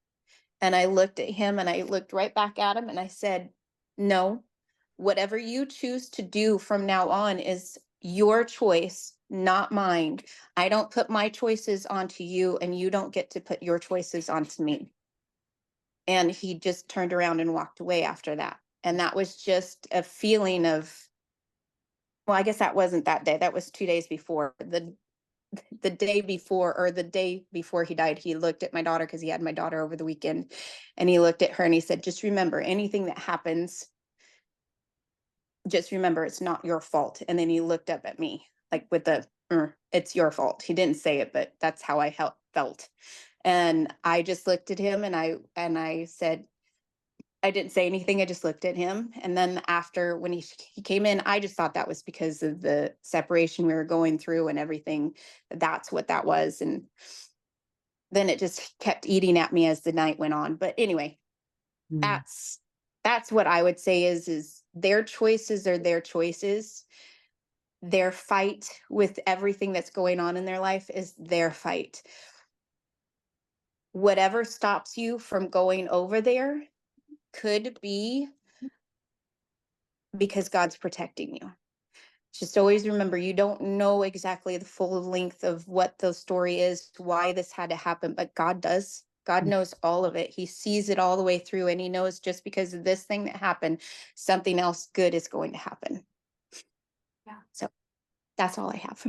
And I looked at him and I looked right back at him and I said, no, whatever you choose to do from now on is your choice, not mine. I don't put my choices onto you, and you don't get to put your choices onto me. And he just turned around and walked away after that. And that was just a feeling of, well, I guess that wasn't that day. That was 2 days before. The day before, or the day before he died, he looked at my daughter, because he had my daughter over the weekend, and he looked at her and he said, just remember, anything that happens, just remember it's not your fault. And then he looked up at me like with the it's your fault. He didn't say it, but that's how I felt. And I just looked at him and I said, I didn't say anything. I just looked at him. And then after, when he came in, I just thought that was because of the separation we were going through and everything. That's what that was. And then it just kept eating at me as the night went on. But anyway, that's what I would say is their choices are their choices. Their fight with everything that's going on in their life is their fight. Whatever stops you from going over there could be because God's protecting you. Just always remember, you don't know exactly the full length of what the story is, why this had to happen, but God does. God knows all of it. He sees it all the way through, and he knows just because of this thing that happened, something else good is going to happen. Yeah. So that's all I have.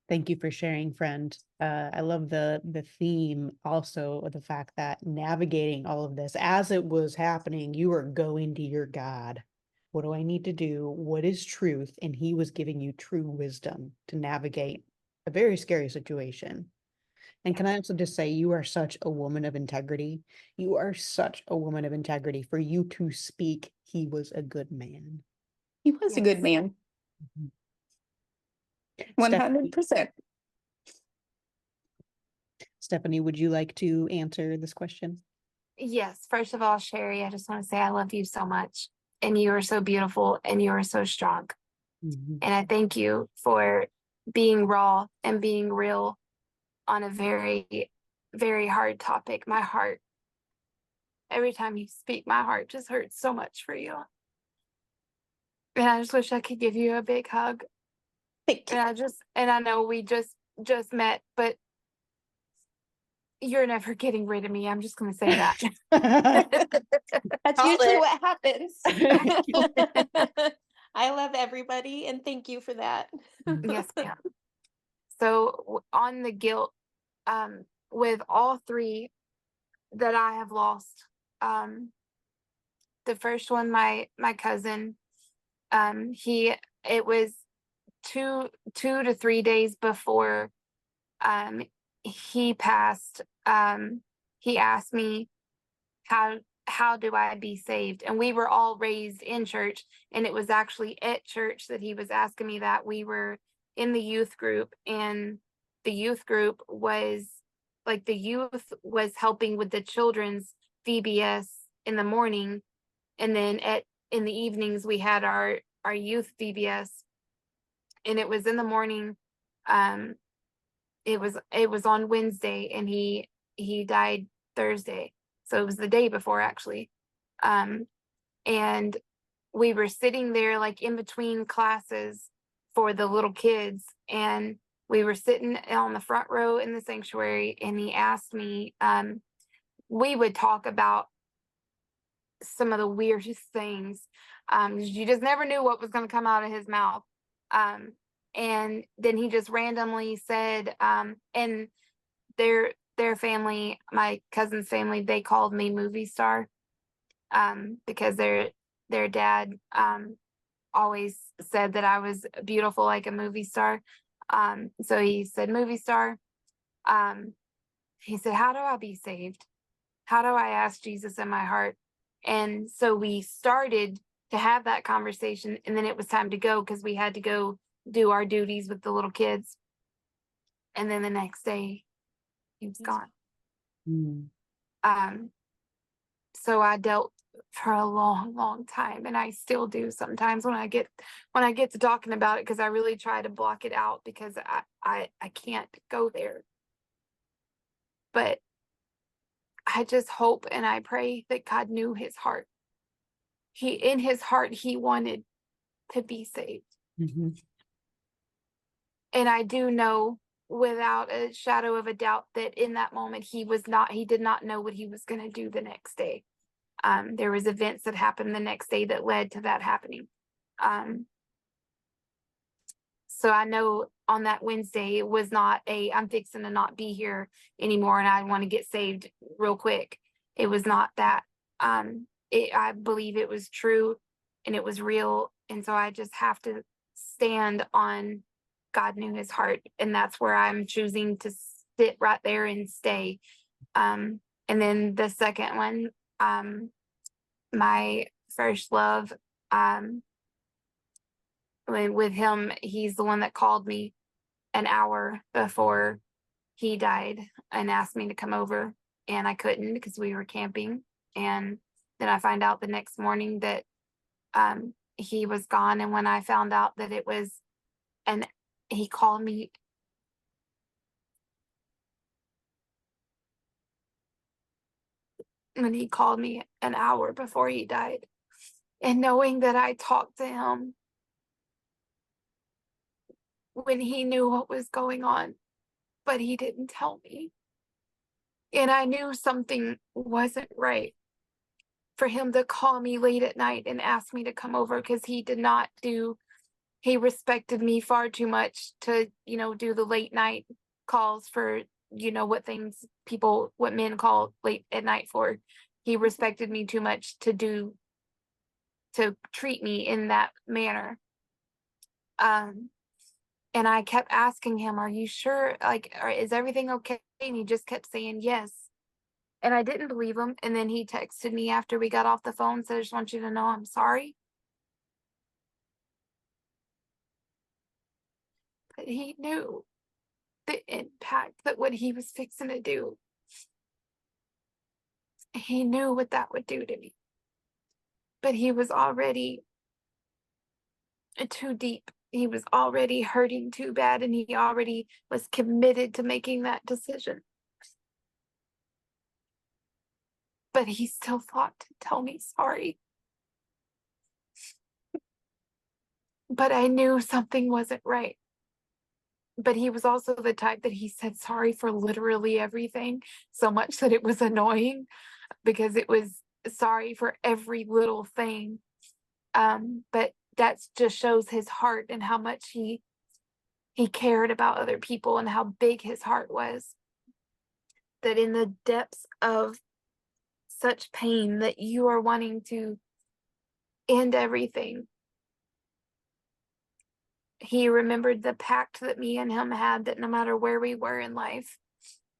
Thank you for sharing, friend. I love the theme also of the fact that navigating all of this as it was happening, you were going to your God. What do I need to do? What is truth? And he was giving you true wisdom to navigate a very scary situation. And can I also just say, you are such a woman of integrity. You are such a woman of integrity. For you to speak, he was a good man. He was a good man. 100%. Stephanie, would you like to answer this question? Yes. First of all, Sherry, I just want to say I love you so much. And you are so beautiful and you are so strong. And I thank you for being raw and being real on a very, very hard topic. My heart, every time you speak, my heart just hurts so much for you. And I just wish I could give you a big hug. Thank you. And I know we just met, but you're never getting rid of me. I'm just going to say that. That's usually what happens. I love everybody, and thank you for that. Yes, ma'am. So on the guilt, with all three that I have lost, the first one, my cousin, it was 2 to 3 days before he passed. He asked me how do I be saved? And we were all raised in church, and it was actually at church that he was asking me that. We were in the youth group, and the youth group was like, the youth was helping with the children's VBS in the morning, and then in the evenings we had our youth VBS, and it was in the morning. It was on Wednesday, and he died Thursday. So it was the day before, actually. And we were sitting there like in between classes for the little kids, and We were sitting on the front row in the sanctuary, and he asked me, we would talk about some of the weirdest things. You just never knew what was going to come out of his mouth. And then he just randomly said, and their family, my cousin's family, they called me movie star, because their dad always said that I was beautiful like a movie star. So he said movie star. He said, how do I be saved? How do I ask Jesus in my heart? And so we started to have that conversation, and then it was time to go because we had to go do our duties with the little kids. And then the next day he was gone. So I dealt for a long time, and I still do sometimes when I get to talking about it, because I really try to block it out because I can't go there. But I just hope and I pray that God knew his heart. In his heart, he wanted to be saved. And I do know without a shadow of a doubt that in that moment he did not know what he was going to do the next day. There was events that happened the next day that led to that happening. So I know on that Wednesday, it was not I'm fixing to not be here anymore and I want to get saved real quick. It was not that. I believe it was true and it was real. And so I just have to stand on God knew his heart. And that's where I'm choosing to sit right there and stay. And then the second one, my first love, with him, he's the one that called me an hour before he died and asked me to come over, and I couldn't because we were camping. And then I find out the next morning that he was gone. And when I found out that it was, and he called me an hour before he died, and knowing that I talked to him when he knew what was going on, but he didn't tell me. And I knew something wasn't right for him to call me late at night and ask me to come over, because he respected me far too much to, do the late night calls for, what men call late at night for. He respected me too much to treat me in that manner. And I kept asking him, are you sure? Is everything okay? And he just kept saying yes. And I didn't believe him. And then he texted me after we got off the phone and said, I just want you to know I'm sorry. But he knew the impact that what he was fixing to do. He knew what that would do to me. But he was already too deep. He was already hurting too bad, and he already was committed to making that decision. But he still fought to tell me sorry. But I knew something wasn't right. But he was also the type that he said sorry for literally everything, so much that it was annoying, because it was sorry for every little thing. But that just shows his heart and how much he cared about other people and how big his heart was. That in the depths of such pain that you are wanting to end everything, he remembered the pact that me and him had, that no matter where we were in life,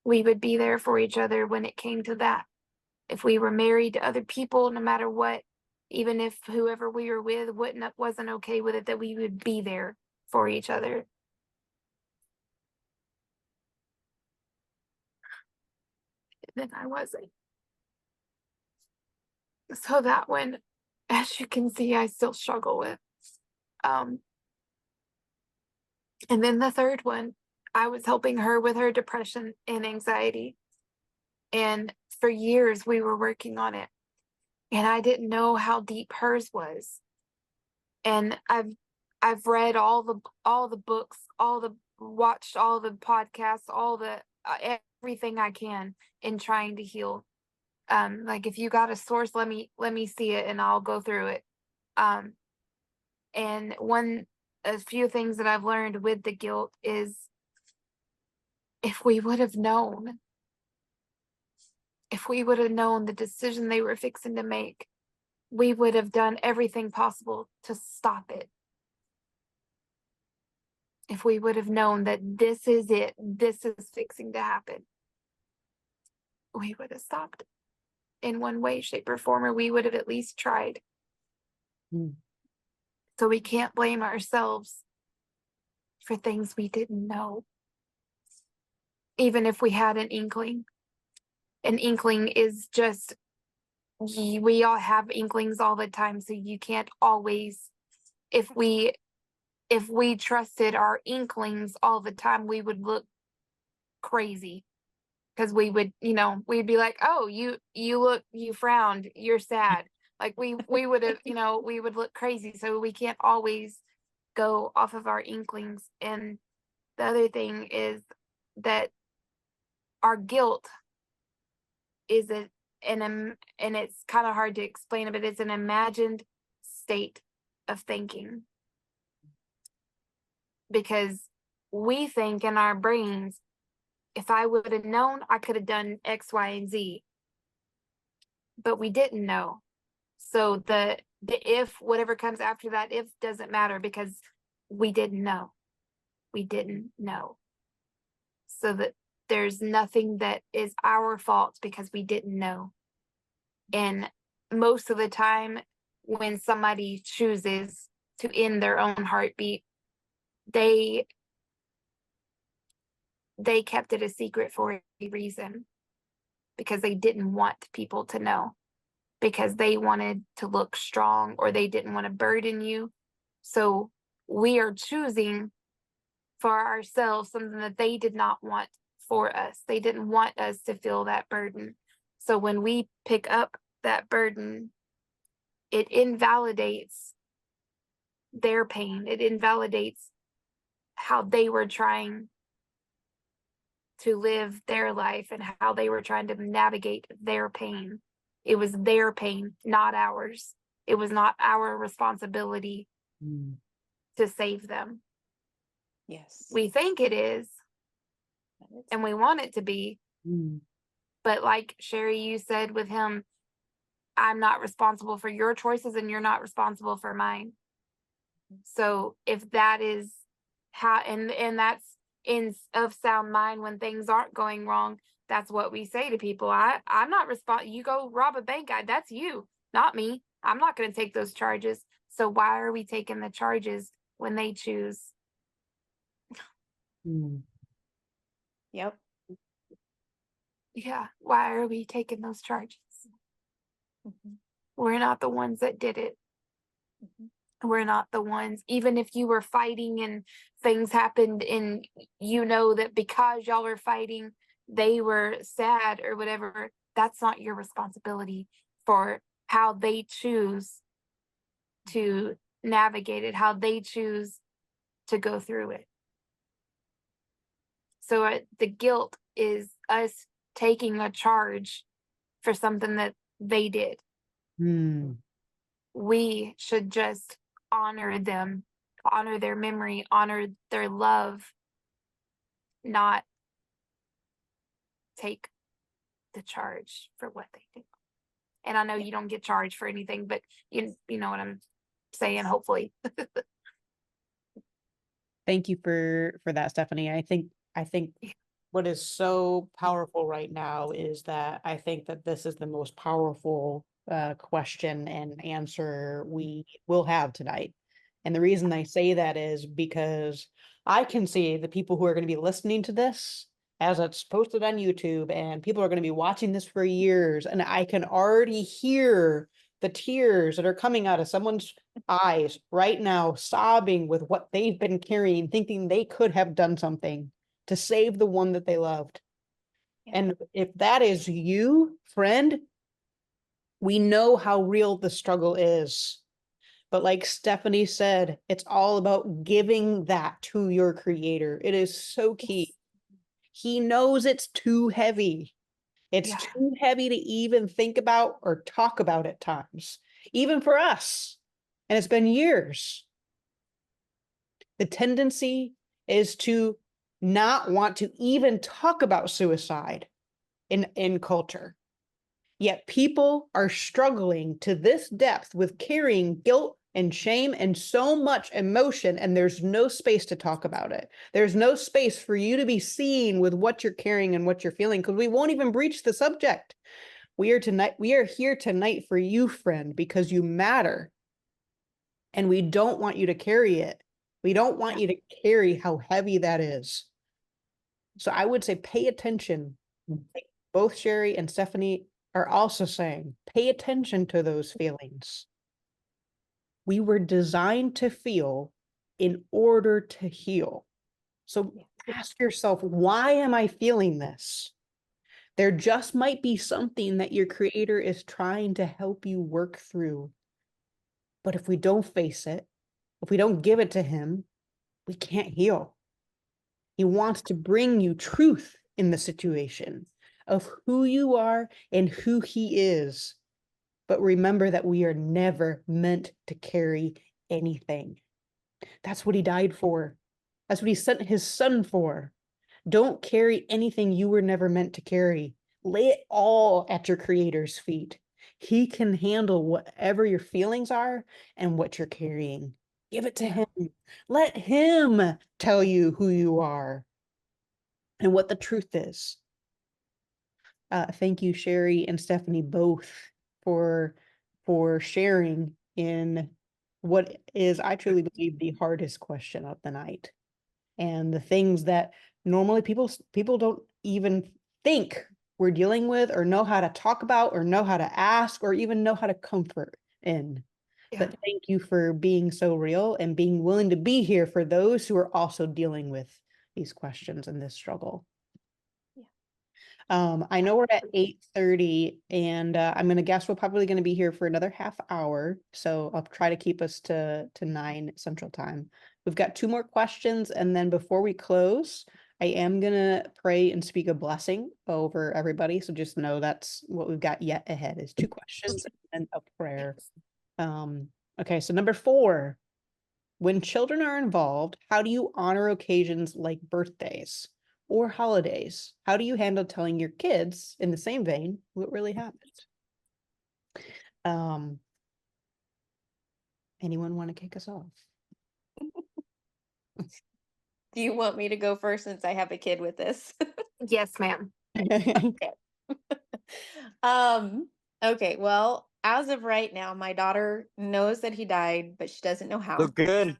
we would be there for each other when it came to that. If we were married to other people, no matter what, even if whoever we were with wasn't okay with it, that we would be there for each other. And then I wasn't. So that one, as you can see, I still struggle with. And then the third one, I was helping her with her depression and anxiety. And for years we were working on it. And I didn't know how deep hers was. And I've read all the books, all the watched all the podcasts, all the everything I can in trying to heal. Like if you got a source, let me see it and I'll go through it. And a few things that I've learned with the guilt is, if we would have known the decision they were fixing to make, we would have done everything possible to stop it. If we would have known that this is it, this is fixing to happen, we would have stopped it in one way, shape, or form, or we would have at least tried. Mm. So we can't blame ourselves for things we didn't know. Even if we had an inkling. An inkling is just, we all have inklings all the time, so you can't always, if we trusted our inklings all the time, we would look crazy. Because we would, we'd be like, oh, you frowned, you're sad. Like we would have, we would look crazy. So we can't always go off of our inklings. And the other thing is that our guilt is and it's kind of hard to explain it, but it's an imagined state of thinking. Because we think in our brains, if I would have known, I could have done X, Y, and Z. But we didn't know. So the if, whatever comes after that if, doesn't matter, because we didn't know. We didn't know. So that there's nothing that is our fault because we didn't know. And most of the time when somebody chooses to end their own heartbeat, they kept it a secret for a reason, because they didn't want people to know, because they wanted to look strong, or they didn't want to burden you. So we are choosing for ourselves something that they did not want for us. They didn't want us to feel that burden. So when we pick up that burden, it invalidates their pain. It invalidates how they were trying to live their life and how they were trying to navigate their pain. It was their pain, not ours. It was not our responsibility to save them. Yes. We think it is, and we want it to be. But like Sherry, you said with him, I'm not responsible for your choices and you're not responsible for mine. So if that is how, and that's in of sound mind, when things aren't going wrong, that's what we say to people. I'm not responsible. You go rob a bank, that's you, not me. I'm not going to take those charges. So why are we taking the charges when they choose? Yep. Yeah, why are we taking those charges? We're not the ones that did it. We're not the ones, even if you were fighting and things happened and you know that because y'all were fighting, they were sad or whatever, that's not your responsibility for how they choose to navigate it, how they choose to go through it. So the guilt is us taking a charge for something that they did. We should just honor them, honor their memory, honor their love, not take the charge for what they do. And I know you don't get charged for anything, but you know what I'm saying, hopefully. Thank you for that, Stephanie. I think what is so powerful right now is that I think that this is the most powerful question and answer we will have tonight. And the reason I say that is because I can see the people who are going to be listening to this as it's posted on YouTube, and people are going to be watching this for years, and I can already hear the tears that are coming out of someone's eyes right now, sobbing with what they've been carrying, thinking they could have done something to save the one that they loved. Yeah. And if that is you, friend, we know how real the struggle is. But like Stephanie said, it's all about giving that to your creator. It is so key. He knows it's too heavy. It's Yeah. too heavy to even think about or talk about at times, even for us. And it's been years. The tendency is to not want to even talk about suicide in culture. Yet people are struggling to this depth with carrying guilt and shame and so much emotion, and there's no space to talk about it. There's no space for you to be seen with what you're carrying and what you're feeling, because we won't even breach the subject. We are here tonight for you, friend, because you matter. And we don't want you to carry it. We don't want you to carry how heavy that is. So I would say pay attention. Both Sherry and Stephanie are also saying, pay attention to those feelings. We were designed to feel in order to heal. So ask yourself, why am I feeling this? There just might be something that your creator is trying to help you work through. But if we don't face it, if we don't give it to him, we can't heal. He wants to bring you truth in the situation of who you are and who he is. But remember that we are never meant to carry anything. That's what he died for. That's what he sent his son for. Don't carry anything you were never meant to carry. Lay it all at your creator's feet. He can handle whatever your feelings are and what you're carrying. Give it to him. Let him tell you who you are and what the truth is. Thank you, Sherry and Stephanie, both for sharing in what is, I truly believe, the hardest question of the night, and the things that normally people don't even think we're dealing with, or know how to talk about, or know how to ask, or even know how to comfort in. But thank you for being so real and being willing to be here for those who are also dealing with these questions and this struggle. I know we're at 8:30, and I'm gonna guess we're probably gonna be here for another half hour. So I'll try to keep us to 9 Central Time. We've got 2 more questions, and then before we close, I am gonna pray and speak a blessing over everybody. So just know that's what we've got yet ahead, is 2 questions and a prayer. Okay, so number 4. When children are involved, how do you honor occasions like birthdays or holidays? How do you handle telling your kids, in the same vein, what really happened? Anyone want to kick us off? Do you want me to go first since I have a kid with this? Yes, ma'am. Okay. Okay, well, as of right now, my daughter knows that he died, but she doesn't know how. Look good.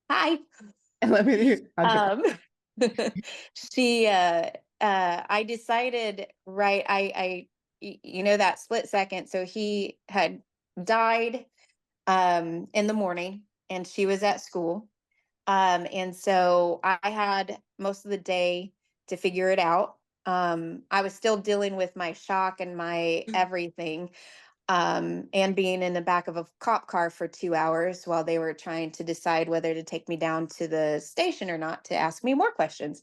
Hi. Let me. She I decided, right, you know, that split second. So he had died in the morning and she was at school. And so I had most of the day to figure it out. I was still dealing with my shock and my everything, and being in the back of a cop car for 2 hours while they were trying to decide whether to take me down to the station or not to ask me more questions.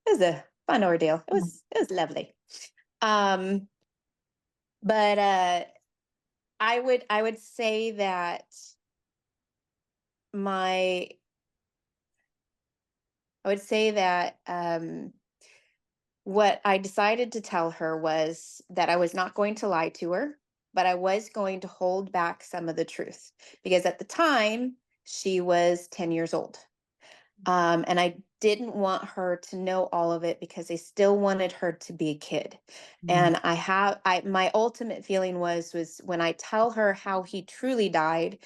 It was a fun ordeal. It was lovely. But I would say that my I would say that what I decided to tell her was that I was not going to lie to her, but I was going to hold back some of the truth, because at the time she was 10 years old. And I didn't want her to know all of it because I still wanted her to be a kid. And my ultimate feeling was when I tell her how he truly died,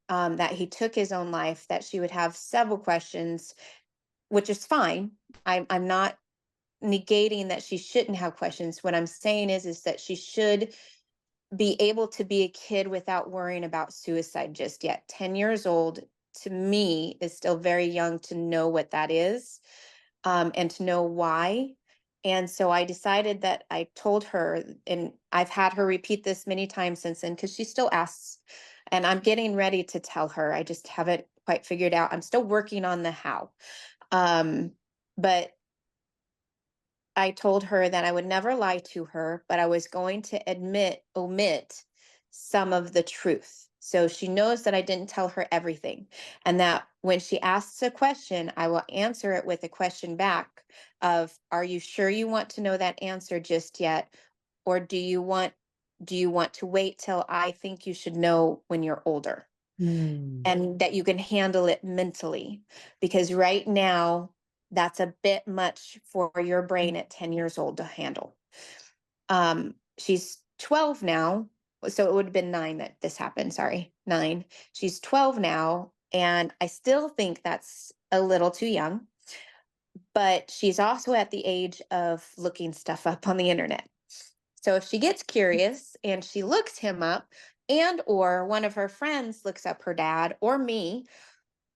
that he took his own life, that she would have several questions, which is fine. I'm not negating that she shouldn't have questions. What I'm saying is that she should be able to be a kid without worrying about suicide just yet. 10 years old to me is still very young to know what that is, and to know why. And so I decided that I told her, and I've had her repeat this many times since then, because she still asks And I'm getting ready to tell her. I just haven't quite figured out. I'm still working on the how. But I told her that I would never lie to her, but I was going to omit some of the truth. So she knows that I didn't tell her everything. And that when she asks a question, I will answer it with a question back of, are you sure you want to know that answer just yet? Or do you want to wait till I think you should know when you're older? Mm. And that you can handle it mentally, because right now that's a bit much for your brain at 10 years old to handle. She's 12 now, so it would have been 9 that this happened. Sorry, 9. She's 12 now, and I still think that's a little too young, but she's also at the age of looking stuff up on the internet. So if she gets curious and she looks him up, and or one of her friends looks up her dad or me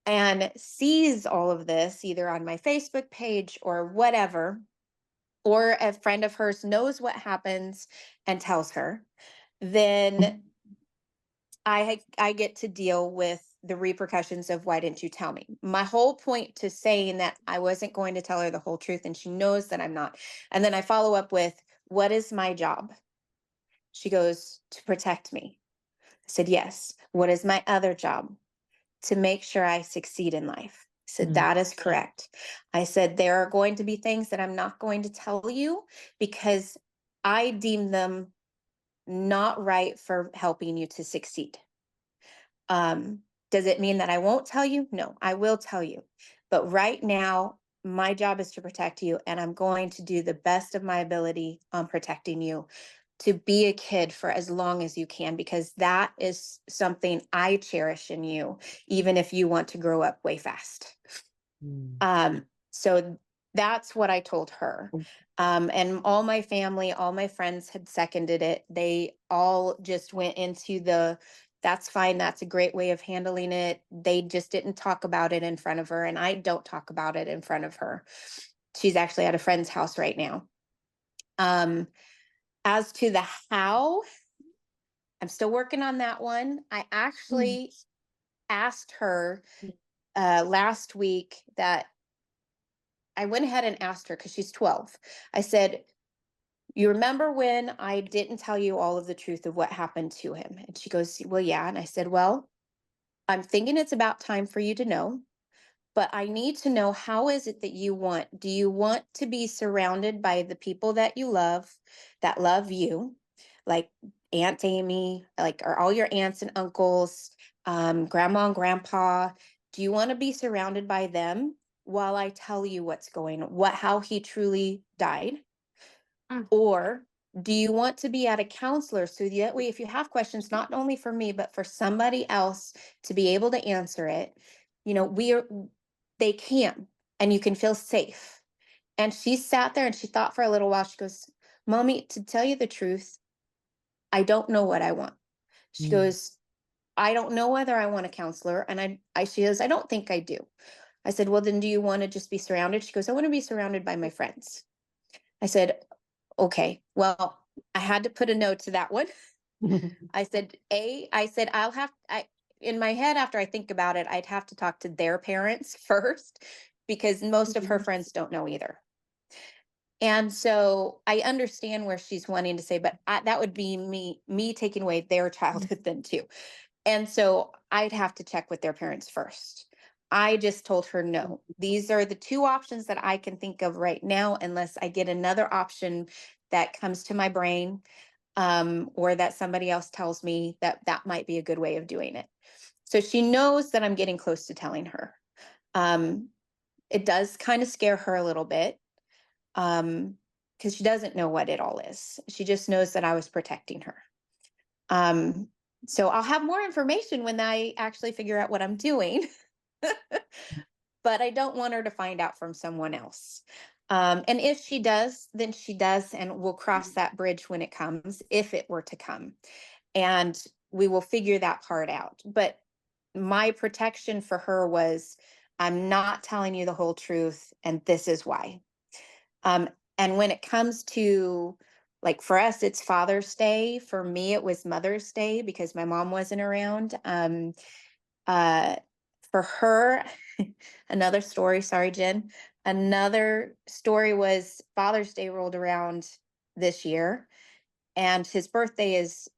and sees all of this either on my Facebook page or whatever, or a friend of hers knows what happens and tells her, then I get to deal with the repercussions of, why didn't you tell me? My whole point to saying that I wasn't going to tell her the whole truth, and she knows that I'm not. And then I follow up with, what is my job? She goes, to protect me. I said, yes. What is my other job? To make sure I succeed in life. I said, that is correct. I said, there are going to be things that I'm not going to tell you because I deem them not right for helping you to succeed. Does it mean that I won't tell you? No, I will tell you. But right now, my job is to protect you, and I'm going to do the best of my ability on protecting you to be a kid for as long as you can, because that is something I cherish in you, even if you want to grow up way fast. So that's what I told her. And all my family, all my friends had seconded it. They all just went into that's fine. That's a great way of handling it. They just didn't talk about it in front of her. And I don't talk about it in front of her. She's actually at a friend's house right now. As to the how, I'm still working on that one. I actually asked her last week that I went ahead and asked her, because she's 12. I said, you remember when I didn't tell you all of the truth of what happened to him? And she goes, well, yeah. And I said, well, I'm thinking it's about time for you to know, but I need to know, how is it that you want? Do you want to be surrounded by the people that you love, that love you, like Aunt Amy, like, are all your aunts and uncles, grandma and grandpa? Do you want to be surrounded by them while I tell you what's going on, how he truly died? Or do you want to be at a counselor, so that way, if you have questions, not only for me, but for somebody else to be able to answer it, they can, and you can feel safe. And she sat there and she thought for a little while. She goes, Mommy, to tell you the truth, I don't know what I want. She goes, I don't know whether I want a counselor. And she goes, I don't think I do. I said, well, then do you want to just be surrounded? She goes, I want to be surrounded by my friends. I said, okay, well, I had to put a no to that one. I said, in my head, after I think about it, I'd have to talk to their parents first, because most of her friends don't know either. And so I understand where she's wanting to say, but that would be me taking away their childhood then too. And so I'd have to check with their parents first. I just told her, no, these are the 2 options that I can think of right now, unless I get another option that comes to my brain, or that somebody else tells me that might be a good way of doing it. So she knows that I'm getting close to telling her. It does kind of scare her a little bit, because she doesn't know what it all is. She just knows that I was protecting her. So I'll have more information when I actually figure out what I'm doing. But I don't want her to find out from someone else. And if she does, then she does, and we'll cross that bridge when it comes, if it were to come. And we will figure that part out. But my protection for her was, I'm not telling you the whole truth, and this is why. And when it comes to like for us, it's Father's Day. For me, it was Mother's Day because my mom wasn't around. Uh, for her, another story, sorry, Jen. Another story was Father's Day rolled around this year, and his birthday is,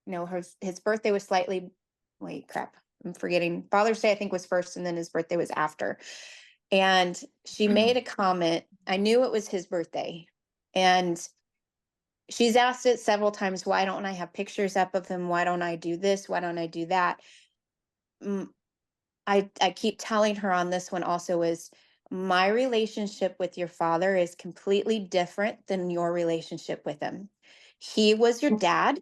no, his birthday was slightly, wait, crap, I'm forgetting. Father's Day, I think, was first, and then his birthday was after. And she made a comment. I knew it was his birthday. And she's asked it several times, why don't I have pictures up of him? Why don't I do this? Why don't I do that? I keep telling her on this one also is my relationship with your father is completely different than your relationship with him. He was your dad,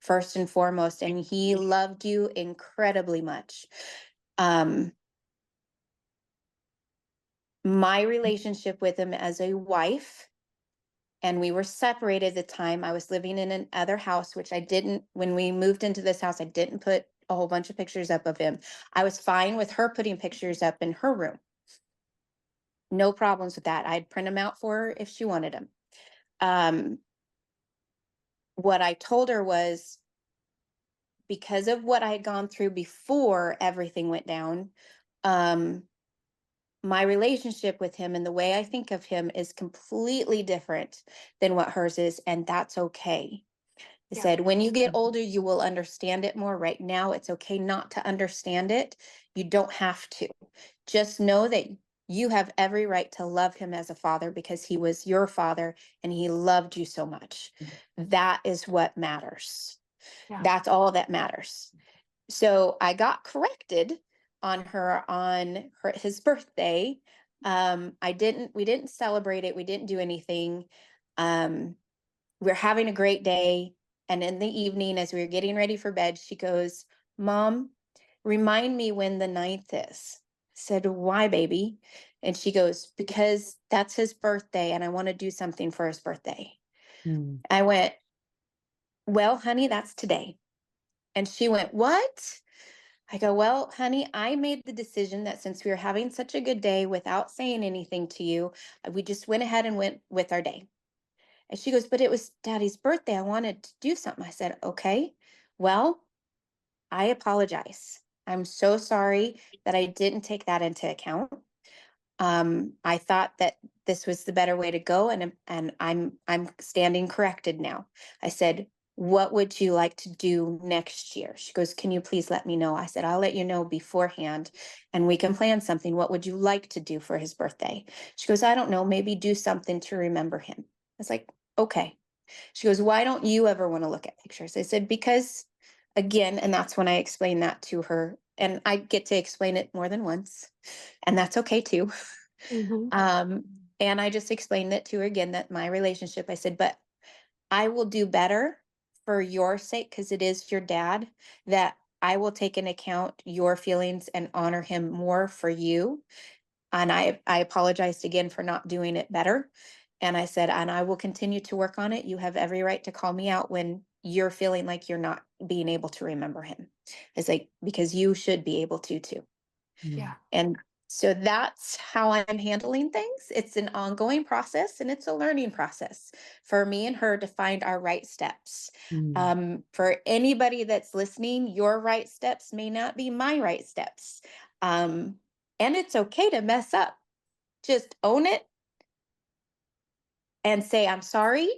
first and foremost, and he loved you incredibly much. My relationship with him as a wife, and we were separated at the time. I was living in another house, which I didn't, when we moved into this house, I didn't put a whole bunch of pictures up of him. I was fine with her putting pictures up in her room. No problems with that. I'd print them out for her if she wanted them. What I told her was, because of what I had gone through before everything went down, my relationship with him and the way I think of him is completely different than what hers is, and that's okay. I said, when you get older, you will understand it more. Right now, it's okay not to understand it. You don't have to. Just know that you have every right to love him as a father because he was your father and he loved you so much. That is what matters. Yeah. That's all that matters. So I got corrected on his birthday. We didn't celebrate it. We didn't do anything. We're having a great day. And in the evening, as we were getting ready for bed, she goes, Mom, remind me when the 9th is. I said, why, baby? And she goes, because that's his birthday and I want to do something for his birthday. I went, well, honey, that's today. And she went, what? I go, well, honey, I made the decision that since we were having such a good day without saying anything to you, we just went ahead and went with our day. And she goes, but it was Daddy's birthday. I wanted to do something. I said, okay, well, I apologize. I'm so sorry that I didn't take that into account. I thought that this was the better way to go, and I'm standing corrected now. I said, what would you like to do next year? She goes, can you please let me know? I said, I'll let you know beforehand and we can plan something. What would you like to do for his birthday? She goes, I don't know, maybe do something to remember him. I was like, okay. She goes, why don't you ever want to look at pictures? I said, because again, and that's when I explained that to her, and I get to explain it more than once, and that's okay too. And I just explained it to her again, that my relationship, I said, but I will do better for your sake, because it is your dad, that I will take into account your feelings and honor him more for you. And I apologized again for not doing it better. And I said, and I will continue to work on it. You have every right to call me out when you're feeling like you're not being able to remember him. It's like, because you should be able to too. Yeah. And so that's how I'm handling things. It's an ongoing process and it's a learning process for me and her to find our right steps. For anybody that's listening, your right steps may not be my right steps. And it's okay to mess up. Just own it and say, I'm sorry.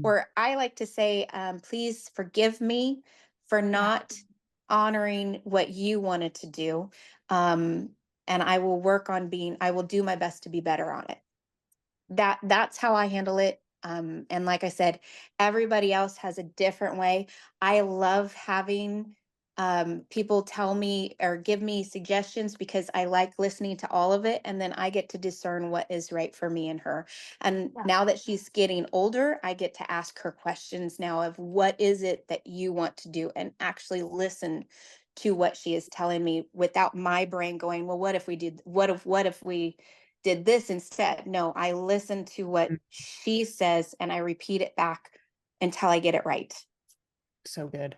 Or I like to say, please forgive me for not honoring what you wanted to do. And I will work on I will do my best to be better on it. That's how I handle it. And like I said, everybody else has a different way. I love having people tell me or give me suggestions because I like listening to all of it. And then I get to discern what is right for me and her. And now that she's getting older, I get to ask her questions now of what is it that you want to do, and actually listen to what she is telling me without my brain going, well, what if we did this instead? No, I listen to what she says and I repeat it back until I get it right. So good.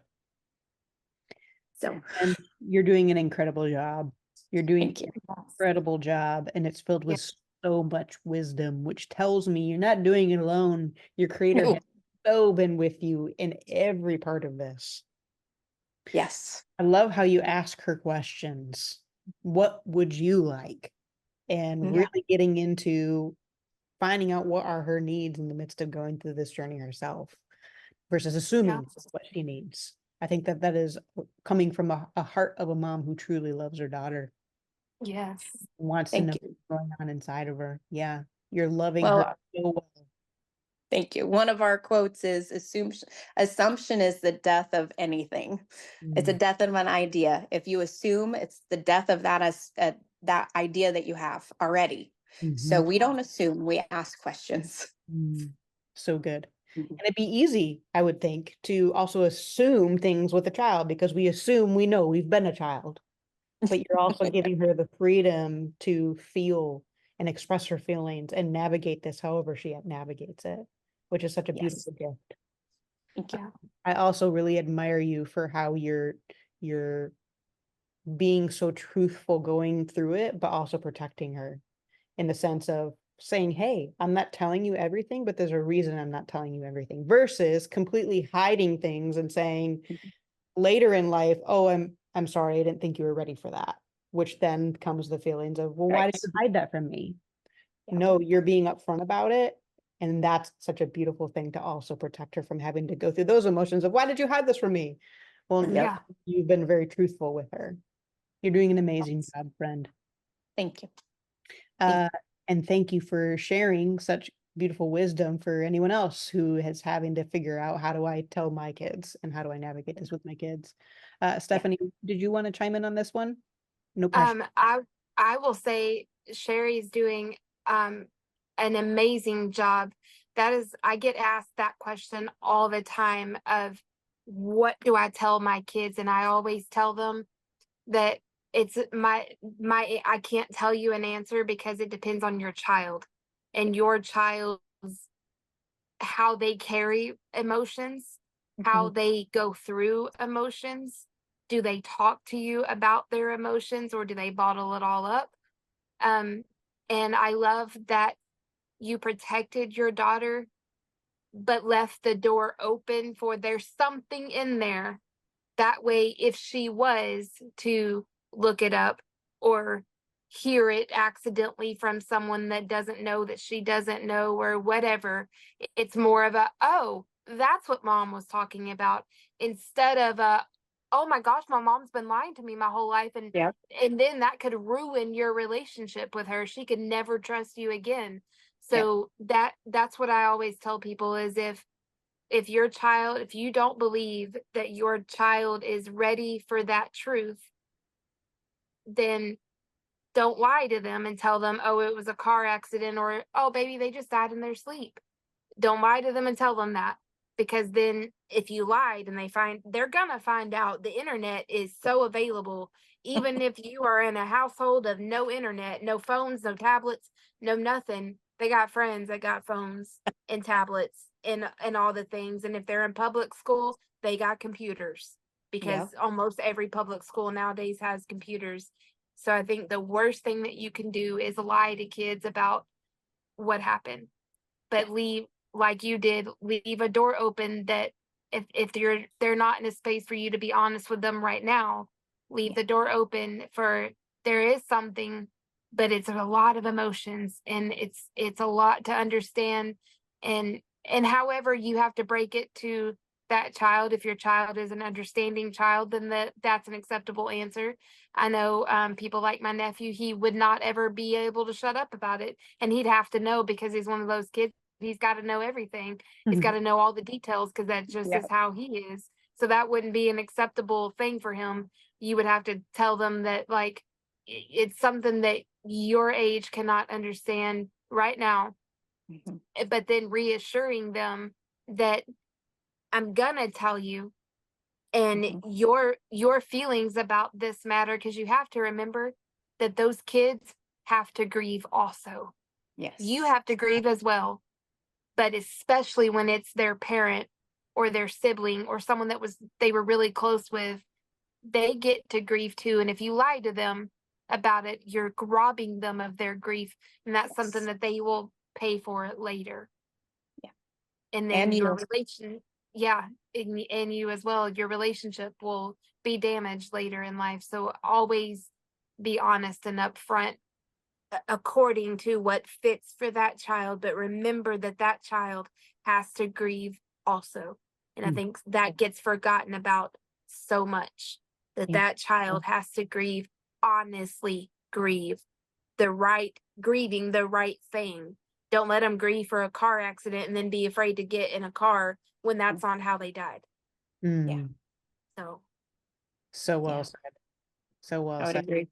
So, and you're doing an incredible job. You're doing thank you. an incredible job, and it's filled with so much wisdom, which tells me you're not doing it alone. Your creator has so been with you in every part of this. Yes. I love how you ask her questions. What would you like? And Yeah. really getting into finding out what are her needs in the midst of going through this journey herself versus assuming what she needs. I think that is coming from a heart of a mom who truly loves her daughter, Yes. wants to Thank know you. what's going on inside of her. Yeah, you're loving her Well, so well. thank you. One of our quotes is assumption is the death of anything. It's a death of an idea. If you assume, it's the death of that idea that you have already. So we don't assume, we ask questions. So good. And it'd be easy, I would think, to also assume things with a child because we assume we know we've been a child, but you're also giving her the freedom to feel and express her feelings and navigate this however she navigates it, which is such a Yes. beautiful gift. Thank you. I also really admire you for how you're being so truthful going through it, but also protecting her in the sense of saying, hey, I'm not telling you everything, but there's a reason I'm not telling you everything, versus completely hiding things and saying later in life, oh, I'm sorry, I didn't think you were ready for that, which then comes the feelings of, well, why did you hide that from me? Yeah. No, you're being upfront about it. And that's such a beautiful thing to also protect her from having to go through those emotions of, why did you hide this from me? Well, Yeah. you've been very truthful with her. You're doing an amazing job, friend. Thank you. And thank you for sharing such beautiful wisdom for anyone else who is having to figure out, how do I tell my kids and how do I navigate this with my kids? Stephanie, did you want to chime in on this one? No pressure. I will say Sherry's doing an amazing job. I get asked that question all the time of what do I tell my kids? And I always tell them that it's I can't tell you an answer because it depends on your child and your child's how they carry emotions, how they go through emotions. Do they talk to you about their emotions or do they bottle it all up? And I love that you protected your daughter, but left the door open for there's something in there. That way, if she was to look it up or hear it accidentally from someone that doesn't know that she doesn't know or whatever, it's more of a, oh, that's what mom was talking about instead of a, oh my gosh, my mom's been lying to me my whole life. And then that could ruin your relationship with her. She could never trust you again. So that's what I always tell people is if you don't believe that your child is ready for that truth, then don't lie to them and tell them, oh, it was a car accident or, oh, baby, they just died in their sleep. Don't lie to them and tell them that because then if you lied and they're gonna find out the internet is so available. Even if you are in a household of no internet, no phones, no tablets, no nothing, they got friends that got phones and tablets and all the things. And if they're in public school, they got computers because almost every public school nowadays has computers. So I think the worst thing that you can do is lie to kids about what happened, but leave, like you did, leave a door open that if they're not in a space for you to be honest with them right now, leave the door open for there is something, but it's a lot of emotions and it's a lot to understand and however you have to break it to that child. If your child is an understanding child, then that's an acceptable answer. I know people like my nephew, he would not ever be able to shut up about it and he'd have to know because he's one of those kids. He's got to know everything. He's got to know all the details because that just is how he is. So that wouldn't be an acceptable thing for him. You would have to tell them that like it's something that your age cannot understand right now, but then reassuring them that I'm gonna tell you and your feelings about this matter because you have to remember that those kids have to grieve also. Yes. You have to grieve as well, but especially when it's their parent or their sibling or someone they were really close with, they get to grieve too. And if you lie to them, about it, you're robbing them of their grief, and that's something Yes. that they will pay for later. Yeah. And And then your you. relation, yeah, and you as well, your relationship will be damaged later in life. So always be honest and upfront according to what fits for that child, but remember that that child has to grieve also. And I Mm. think that gets forgotten about so much, that Yeah. that child has to grieve, honestly grieve grieving the right thing. Don't let them grieve for a car accident and then be afraid to get in a car when that's on how they died. Yeah. Mm. So So well Yeah. said. So well I would said. agree.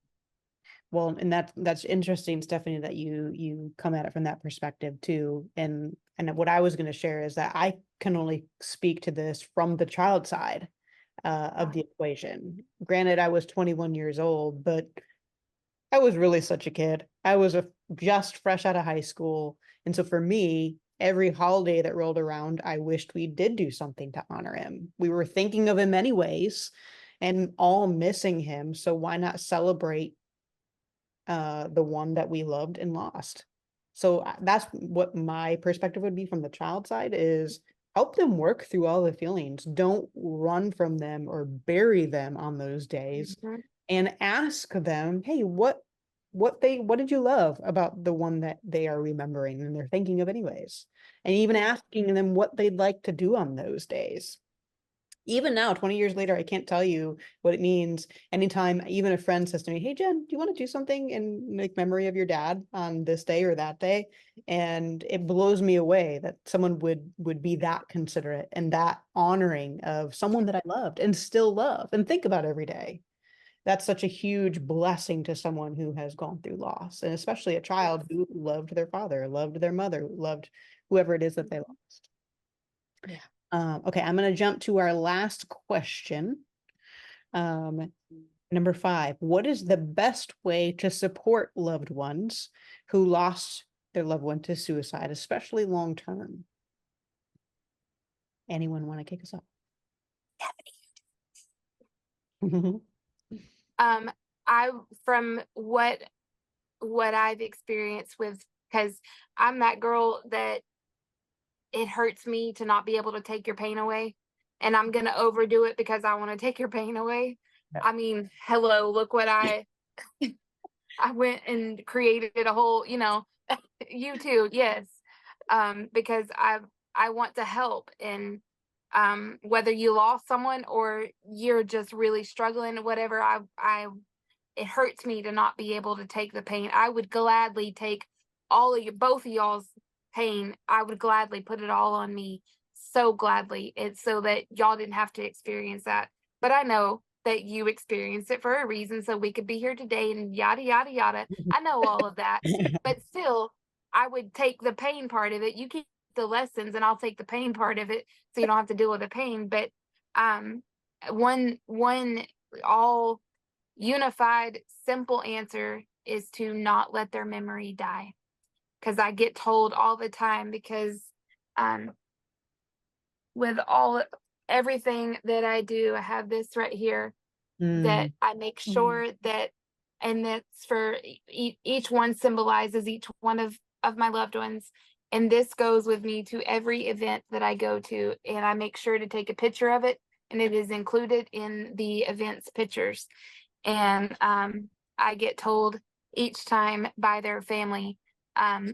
Well, and that's interesting, Stephanie, that you come at it from that perspective too. And what I was going to share is that I can only speak to this from the child side of the equation. Granted, I was 21 years old, but I was really such a kid. I was just fresh out of high school, and so for me, every holiday that rolled around, I wished we did do something to honor him. We were thinking of him anyways, and all missing him. So why not celebrate the one that we loved and lost? So that's what my perspective would be from the child side is help them work through all the feelings. Don't run from them or bury them on those days mhm. and ask them, hey, what did you love about the one that they are remembering and they're thinking of anyways? And even asking them what they'd like to do on those days. Even now, 20 years later, I can't tell you what it means. Anytime even a friend says to me, hey, Jen, do you want to do something in make memory of your dad on this day or that day? And it blows me away that someone would be that considerate and that honoring of someone that I loved and still love and think about every day. That's such a huge blessing to someone who has gone through loss, and especially a child who loved their father, loved their mother, loved whoever it is that they lost. Yeah. Okay, I'm going to jump to our last question. Number 5, what is the best way to support loved ones who lost their loved one to suicide, especially long term? Anyone want to kick us off? I from what I've experienced with, because I'm that girl that it hurts me to not be able to take your pain away, and I'm gonna overdo it because I want to take your pain away. Yeah. I mean, hello, look what I went and created a whole, YouTube, yes, because I want to help, and whether you lost someone or you're just really struggling, whatever, I it hurts me to not be able to take the pain. I would gladly take both of y'all's pain. I would gladly put it all on me, so gladly. It's so that y'all didn't have to experience that. But I know that you experienced it for a reason, so we could be here today and yada yada yada. I know all of that, but still, I would take the pain part of it. You keep the lessons, and I'll take the pain part of it, so you don't have to deal with the pain. But one all unified, simple answer is to not let their memory die. Because I get told all the time, because with everything that I do, I have this right here that I make sure that, and that's for each one symbolizes each one of my loved ones. And this goes with me to every event that I go to, and I make sure to take a picture of it, and it is included in the event's pictures. And I get told each time by their family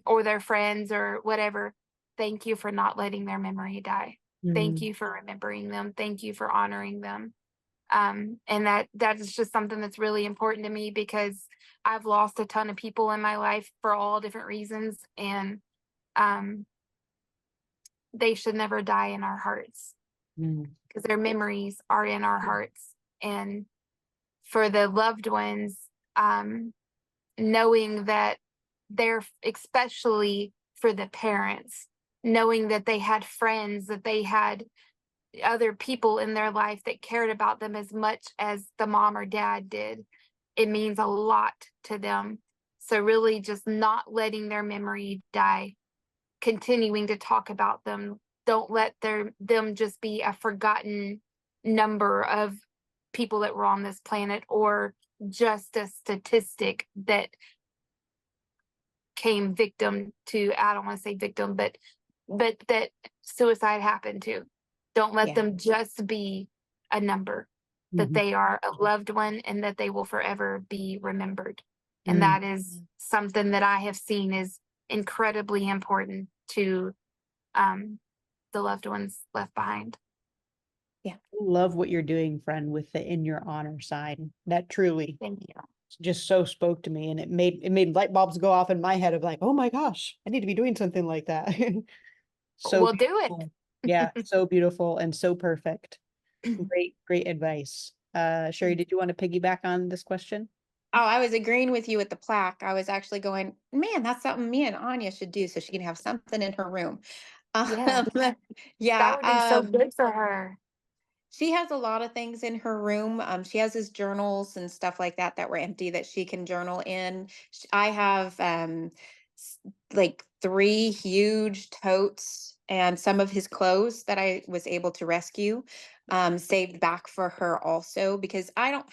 or their friends or whatever, thank you for not letting their memory die. Thank you for remembering them. Thank you for honoring them. And that is just something that's really important to me, because I've lost a ton of people in my life for all different reasons, and they should never die in our hearts, because their memories are in our hearts. And for the loved ones, knowing that they're, especially for the parents, knowing that they had friends, that they had other people in their life that cared about them as much as the mom or dad did, it means a lot to them. So really just not letting their memory die, continuing to talk about them. Don't let them just be a forgotten number of people that were on this planet, or just a statistic that came victim to, I don't want to say victim, but that suicide happened to. Don't let Yeah. them just be a number, that Mhm. they are a loved one and that they will forever be remembered. And Mm. that is something that I have seen is incredibly important to the loved ones left behind. Love what you're doing, friend, with the in your honor side. That truly Thank you. just so spoke to me, and it made light bulbs go off in my head of like, oh my gosh, I need to be doing something like that. So We'll do it. beautiful. Yeah, so beautiful and so perfect. Great advice. Sherry, did you want to piggyback on this question? Oh, I was agreeing with you with the plaque. I was actually going, man, that's something me and Anya should do so she can have something in her room. Yeah. That Yeah, would be so good for her. she has a lot of things in her room. She has his journals and stuff like that that were empty that she can journal in. I have like 3 huge totes and some of his clothes that I was able to rescue, saved back for her also, because I don't,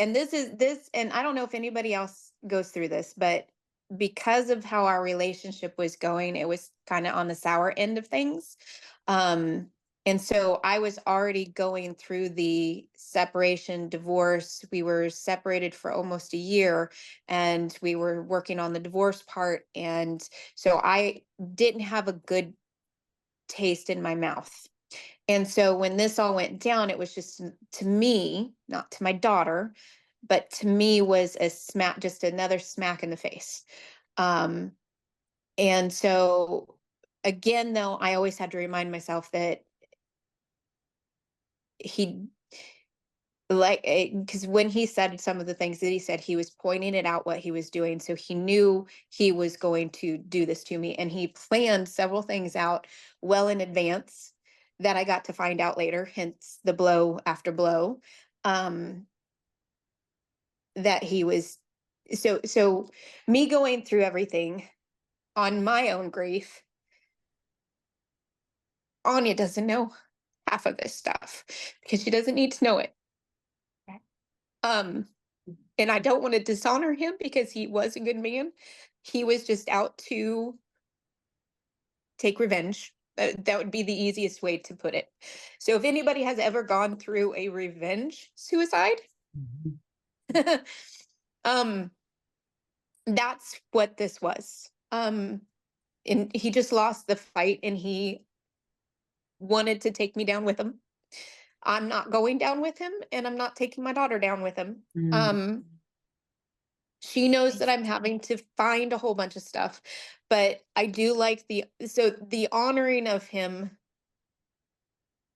and and I don't know if anybody else goes through this, but because of how our relationship was going, it was kind of on the sour end of things. Um, and so I was already going through the separation, divorce. We were separated for almost a year and we were working on the divorce part. And so I didn't have a good taste in my mouth. And so when this all went down, it was just to me, not to my daughter, but to me was a smack, just another smack in the face. Um, and so again, though, I always had to remind myself that he, like, because when he said some of the things that he said, he was pointing it out what he was doing. So he knew he was going to do this to me. And he planned several things out well in advance that I got to find out later, hence the blow after blow. That he was so me going through everything on my own grief. Anya doesn't know half of this stuff because she doesn't need to know it. Um, and I don't want to dishonor him because he was a good man. He was just out to take revenge. That would be the easiest way to put it. So if anybody has ever gone through a revenge suicide, um, that's what this was. And he just lost the fight and he wanted to take me down with him. I'm not going down with him and I'm not taking my daughter down with him. Mm. She knows that I'm having to find a whole bunch of stuff, but I do like the honoring of him,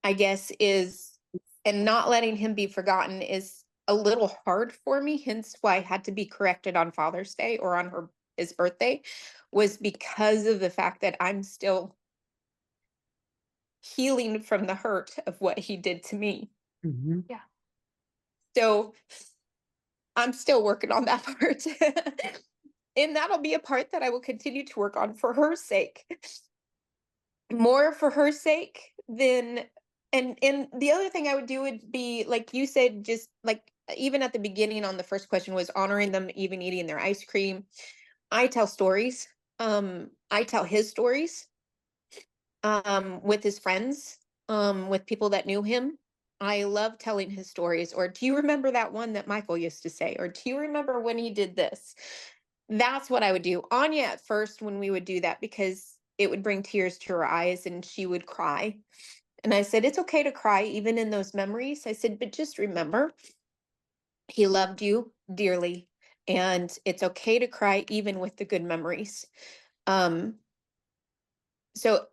I guess, is, and not letting him be forgotten is a little hard for me, hence why I had to be corrected on Father's Day or on his birthday, was because of the fact that I'm still healing from the hurt of what he did to me. Mhm. Yeah. So I'm still working on that part. And that'll be a part that I will continue to work on for her sake. More for her sake than, and the other thing I would do would be, like you said, just like even at the beginning on the first question was honoring them even eating their ice cream. I tell stories. I tell his stories with his friends, with people that knew him. I love telling his stories. Or do you remember that one that Michael used to say? Or do you remember when he did this? That's what I would do. Anya at first when we would do that, because it would bring tears to her eyes and she would cry. And I said, it's okay to cry even in those memories. I said, but just remember, he loved you dearly. And it's okay to cry even with the good memories. Um, so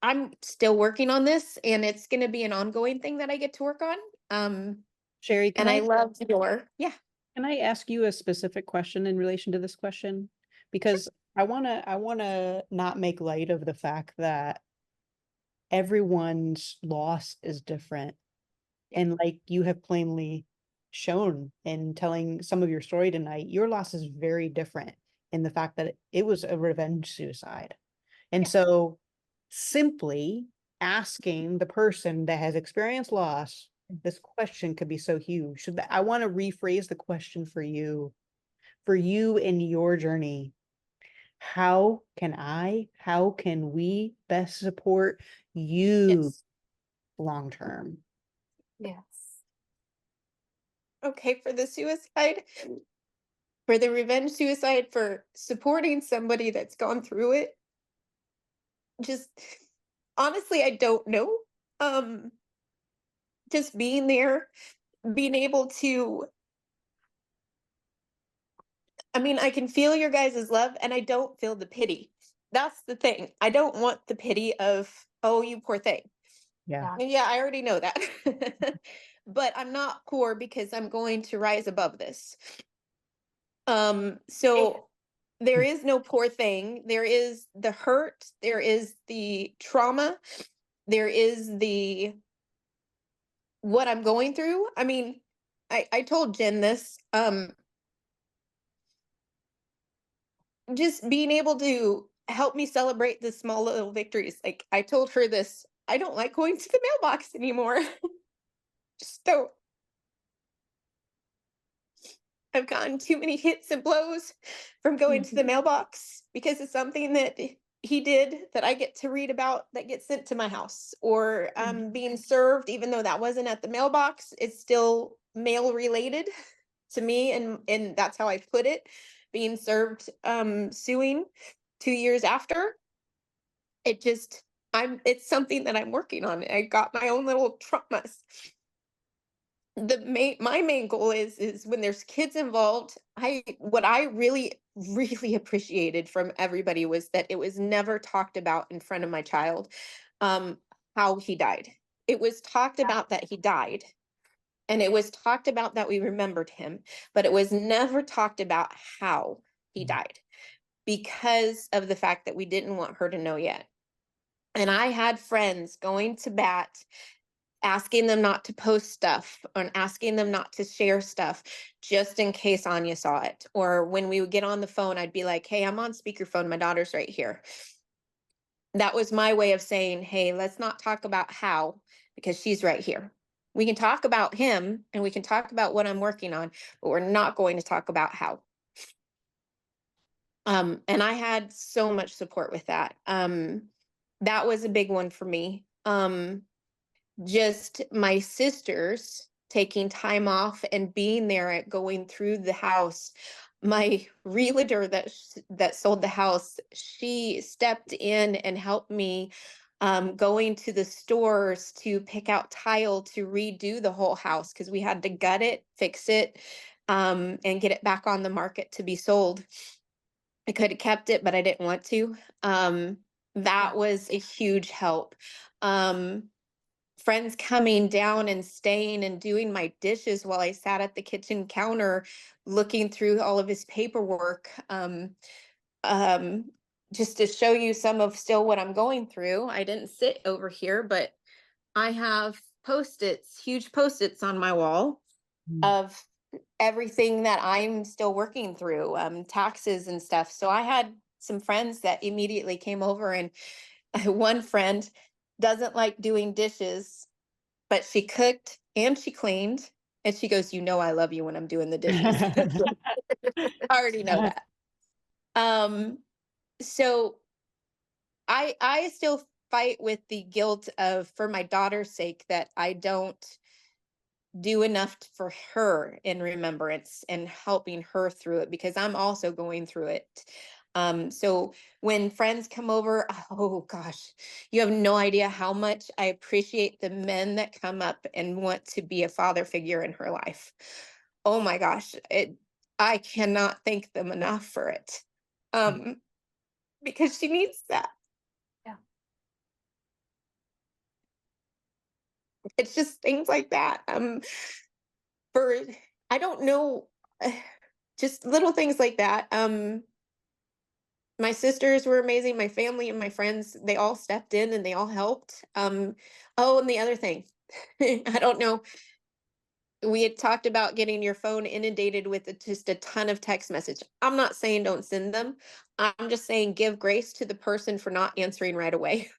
I'm still working on this and it's going to be an ongoing thing that I get to work on. Sherry, And I love yeah. can I ask you a specific question in relation to this question? Because I wanna not make light of the fact that everyone's loss is different. Yeah. And like you have plainly shown in telling some of your story tonight, your loss is very different in the fact that it was a revenge suicide. And Yeah. so simply asking the person that has experienced loss, this question could be so huge. So I want to rephrase the question for you in your journey. How can we best support you Yes. long term? Yes. Okay, for the suicide, for the revenge suicide, for supporting somebody that's gone through it, just honestly, I don't know. Um, just being there, being able to, I mean, I can feel your guys' love and I don't feel the pity. That's the thing. I don't want the pity of, oh, you poor thing. Yeah. Yeah. Yeah, I already know that. But I'm not poor because I'm going to rise above this. So there is no poor thing. There is the hurt, there is the trauma, there is the what I'm going through. I mean, I told Jen this, just being able to help me celebrate the small little victories. Like I told her this, I don't like going to the mailbox anymore. Just don't. I've gotten too many hits and blows from going to the mailbox because it's something that he did that I get to read about that gets sent to my house, or being served, even though that wasn't at the mailbox, it's still mail related to me, and that's how I put it. Being served, suing 2 years after, it just it's something that I'm working on. I got my own little traumas. My main goal is when there's kids involved, what I really appreciated from everybody was that it was never talked about in front of my child, um how he died. It was talked about that he died, and it was talked about that we remembered him, but it was never talked about how he died, because of the fact that we didn't want her to know yet. And I had friends going to bat, asking them not to post stuff or asking them not to share stuff just in case Anya saw it. Or when we would get on the phone, I'd be like, hey, I'm on speakerphone. My daughter's right here. That was my way of saying, hey, let's not talk about how, because she's right here. We can talk about him and we can talk about what I'm working on, but we're not going to talk about how. And I had so much support with that. That was a big one for me. Just my sisters taking time off and being there at going through the house. My realtor that sold the house, she stepped in and helped me, going to the stores to pick out tile to redo the whole house because we had to gut it, fix it, and get it back on the market to be sold. I could have kept it, but I didn't want to. That was a huge help. Um, Friends coming down and staying and doing my dishes while I sat at the kitchen counter looking through all of his paperwork. Um, just to show you some of still what I'm going through. I didn't sit over here, but I have Post-its, huge Post-its on my wall of everything that I'm still working through, taxes and stuff. So I had some friends that immediately came over, and one friend doesn't like doing dishes, but she cooked and she cleaned. And she goes, you know, I love you when I'm doing the dishes. I already know that. So I still fight with the guilt of, for my daughter's sake, that I don't do enough for her in remembrance and helping her through it, because I'm also going through it. So when friends come over, oh gosh, you have no idea how much I appreciate the men that come up and want to be a father figure in her life. Oh my gosh, I cannot thank them enough for it. Because she needs that. Yeah. It's just things like that. For I don't know, just little things like that. My sisters were amazing. My family and my friends, they all stepped in and they all helped. Oh, and the other thing, I don't know. We had talked about getting your phone inundated with just a ton of text message. I'm not saying don't send them. I'm just saying give grace to the person for not answering right away.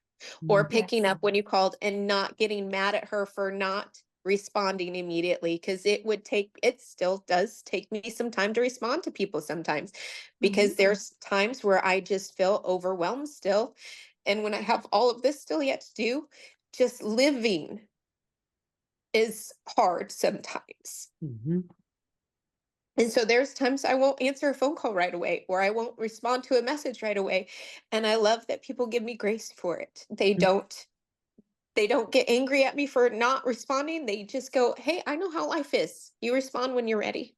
or Mm. picking Yes. up when you called and not getting mad at her for not responding immediately, because it still does take me some time to respond to people sometimes, because there's times where I just feel overwhelmed still, and when I have all of this still yet to do, just living is hard sometimes. Mhm. And so there's times I won't answer a phone call right away, or I won't respond to a message right away, and I love that people give me grace for it. They don't get angry at me for not responding. They just go, "Hey, I know how life is. You respond when you're ready.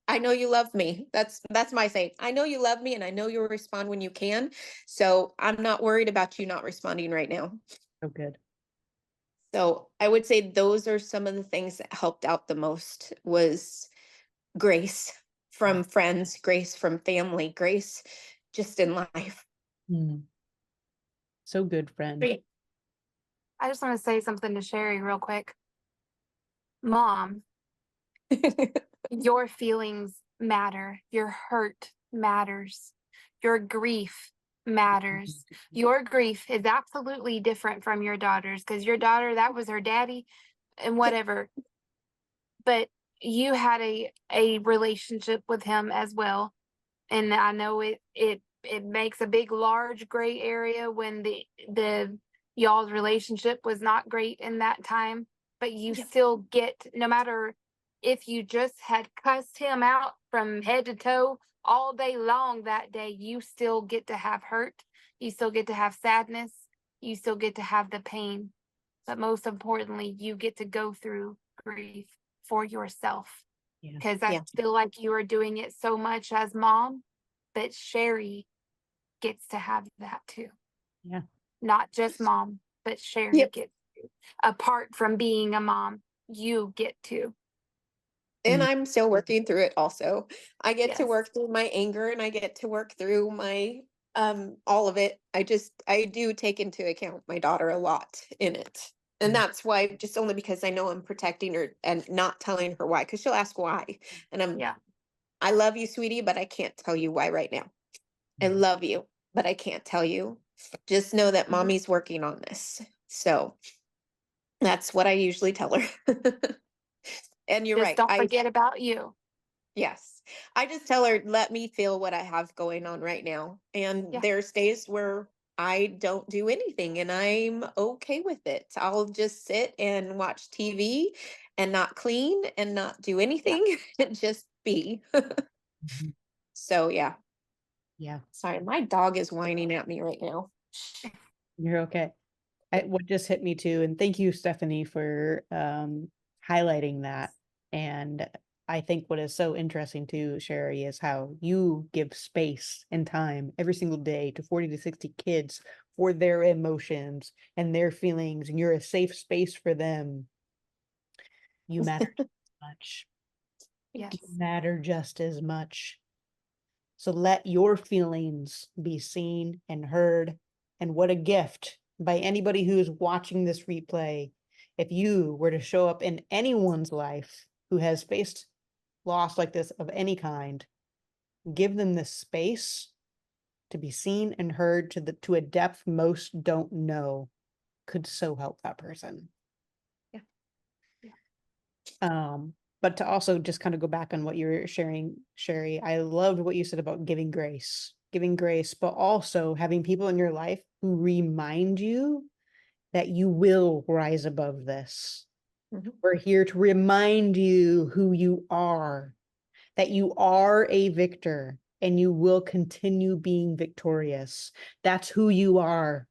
I know you love me." That's my saying. I know you love me, and I know you'll respond when you can. So I'm not worried about you not responding right now. So good. So I would say those are some of the things that helped out the most, was grace from friends, grace from family, grace just in life. Mm. So good, friend. Great. I just want to say something to Sherry real quick. Mom, your feelings matter. Your hurt matters. Your grief matters. Your grief is absolutely different from your daughter's, because your daughter, that was her daddy and whatever. But you had a relationship with him as well. And I know it makes a big large gray area when the y'all's relationship was not great in that time, but you Yeah. still get, no matter if you just had cussed him out from head to toe all day long that day, you still get to have hurt, you still get to have sadness, you still get to have the pain, but most importantly, you get to go through grief for yourself. Yeah. Because I Yeah. feel like you are doing it so much as mom, but Sherry gets to have that too. Yeah. Not just mom, but Sherry Yep. gets to. Apart from being a mom, you get to. And Mm. I'm still working through it also. I get to Yes. work through my anger, and I get to work through my all of it. I do take into account my daughter a lot in it. And Yeah. that's why, just only because I know I'm protecting her and not telling her why, because she'll ask why. And Yeah. I love you, sweetie, but I can't tell you why right now. I love you, but I can't tell you. Just know that mommy's working on this. So that's what I usually tell her. And you're Just right. don't forget about you. Yes. I just tell her, let me feel what I have going on right now. And Yeah. there's days where I don't do anything, and I'm okay with it. I'll just sit and watch TV and not clean and not do anything and just be. Mhm. So, yeah. Yeah. Sorry, my dog is whining at me right now. You're okay. What just hit me too, and thank you, Stephanie, for highlighting that. And I think what is so interesting too, Sherry, is how you give space and time every single day to 40 to 60 kids for their emotions and their feelings, and you're a safe space for them. You matter just as much. Yes. You matter just as much. So let your feelings be seen and heard. And what a gift by anybody who's watching this replay. If you were to show up in anyone's life who has faced loss like this of any kind, give them the space to be seen and heard to a depth most don't know, could so help that person. Yeah. But to also just kind of go back on what you were sharing, Sherry, I loved what you said about giving grace, but also having people in your life who remind you that you will rise above this. Mhm. We're here to remind you who you are, that you are a victor and you will continue being victorious. That's who you are.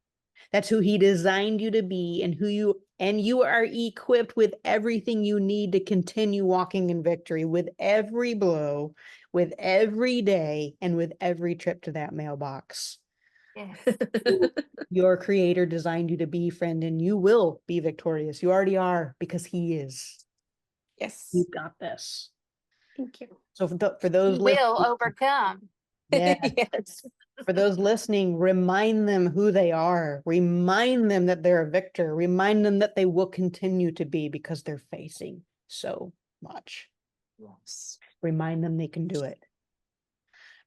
That's who he designed you to be, and you are equipped with everything you need to continue walking in victory with every blow, with every day, and with every trip to that mailbox. Yes. Your creator designed you to be, friend, and you will be victorious. You already are, because he is. Yes. You've got this. Thank you. So for those You will listening, overcome. yeah, Yes. for those listening, remind them who they are. Remind them that they're a victor. Remind them that they will continue to be, because they're facing so much. Yes. Remind them they can do it.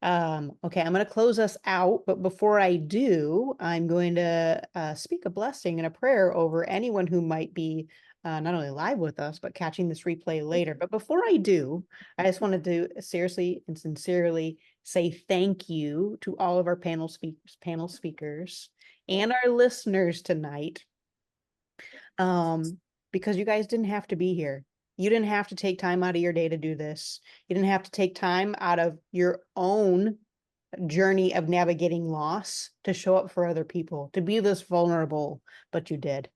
Okay, I'm going to close us out, but before I do, I'm going to speak a blessing and a prayer over anyone who might be not only live with us, but catching this replay later. But before I do, I just wanted to seriously and sincerely say thank you to all of our panel speakers, and our listeners tonight, because you guys didn't have to be here. You didn't have to take time out of your day to do this. You didn't have to take time out of your own journey of navigating loss to show up for other people, to be this vulnerable, but you did.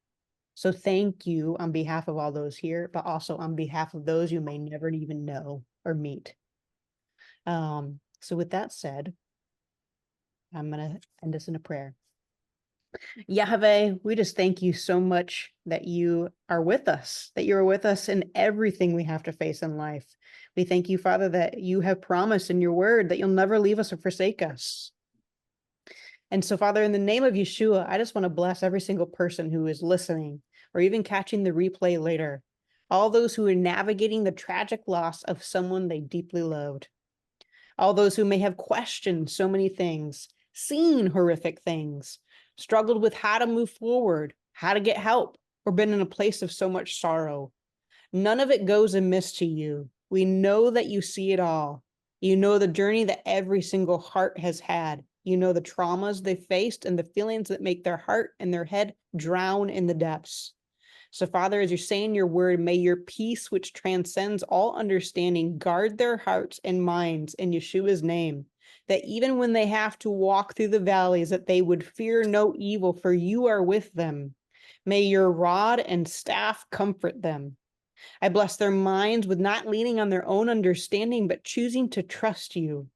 So thank you on behalf of all those here, but also on behalf of those you may never even know or meet. So with that said, I'm going to end this in a prayer. Yahweh, we just thank you so much that you are with us, that you are with us in everything we have to face in life. We thank you, Father, that you have promised in your word that you'll never leave us or forsake us. And so, Father, in the name of Yeshua, I just want to bless every single person who is listening or even catching the replay later. All those who are navigating the tragic loss of someone they deeply loved. All those who may have questioned so many things, seen horrific things, struggled with how to move forward, how to get help, or been in a place of so much sorrow. None of it goes amiss to you. We know that you see it all. You know the journey that every single heart has had. You know the traumas they faced and the feelings that make their heart and their head drown in the depths. So, Father, as you say in your word, may your peace, which transcends all understanding, guard their hearts and minds in Yeshua's name, that even when they have to walk through the valleys, that they would fear no evil, for you are with them. May your rod and staff comfort them. I bless their minds with not leaning on their own understanding, but choosing to trust you.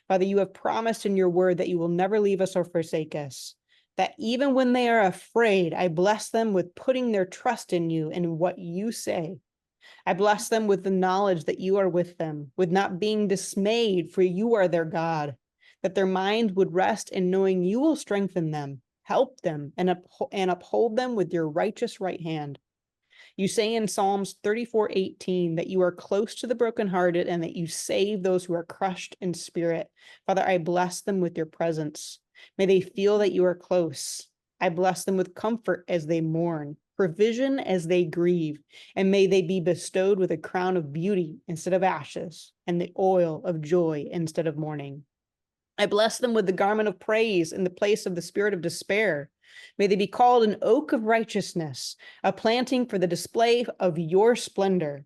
Father, you have promised in your word that you will never leave us or forsake us. That even when they are afraid, I bless them with putting their trust in you and what you say. I bless them with the knowledge that you are with them, with not being dismayed, for you are their God. That their mind would rest in knowing you will strengthen them, help them, and uphold them with your righteous right hand. You say in Psalms 34:18 that you are close to the brokenhearted and that you save those who are crushed in spirit. Father, I bless them with your presence. May they feel that you are close. I bless them with comfort as they mourn, provision as they grieve, and may they be bestowed with a crown of beauty instead of ashes and the oil of joy instead of mourning. I bless them with the garment of praise in the place of the spirit of despair. May they be called an oak of righteousness, a planting for the display of your splendor.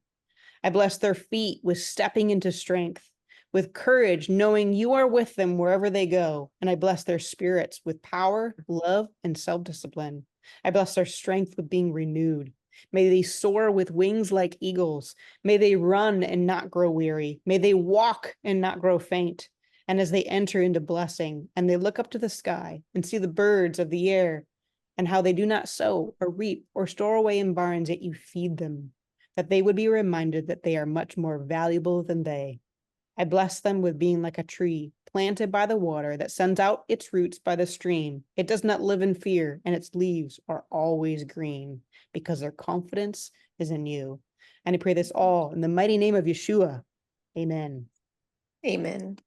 I bless their feet with stepping into strength, with courage, knowing you are with them wherever they go. And I bless their spirits with power, love, and self-discipline. I bless their strength with being renewed. May they soar with wings like eagles. May they run and not grow weary. May they walk and not grow faint. And as they enter into blessing and they look up to the sky and see the birds of the air and how they do not sow or reap or store away in barns, yet you feed them, that they would be reminded that they are much more valuable than they. I bless them with being like a tree planted by the water that sends out its roots by the stream. It does not live in fear, and its leaves are always green because their confidence is in you. And I pray this all in the mighty name of Yeshua. Amen. Amen.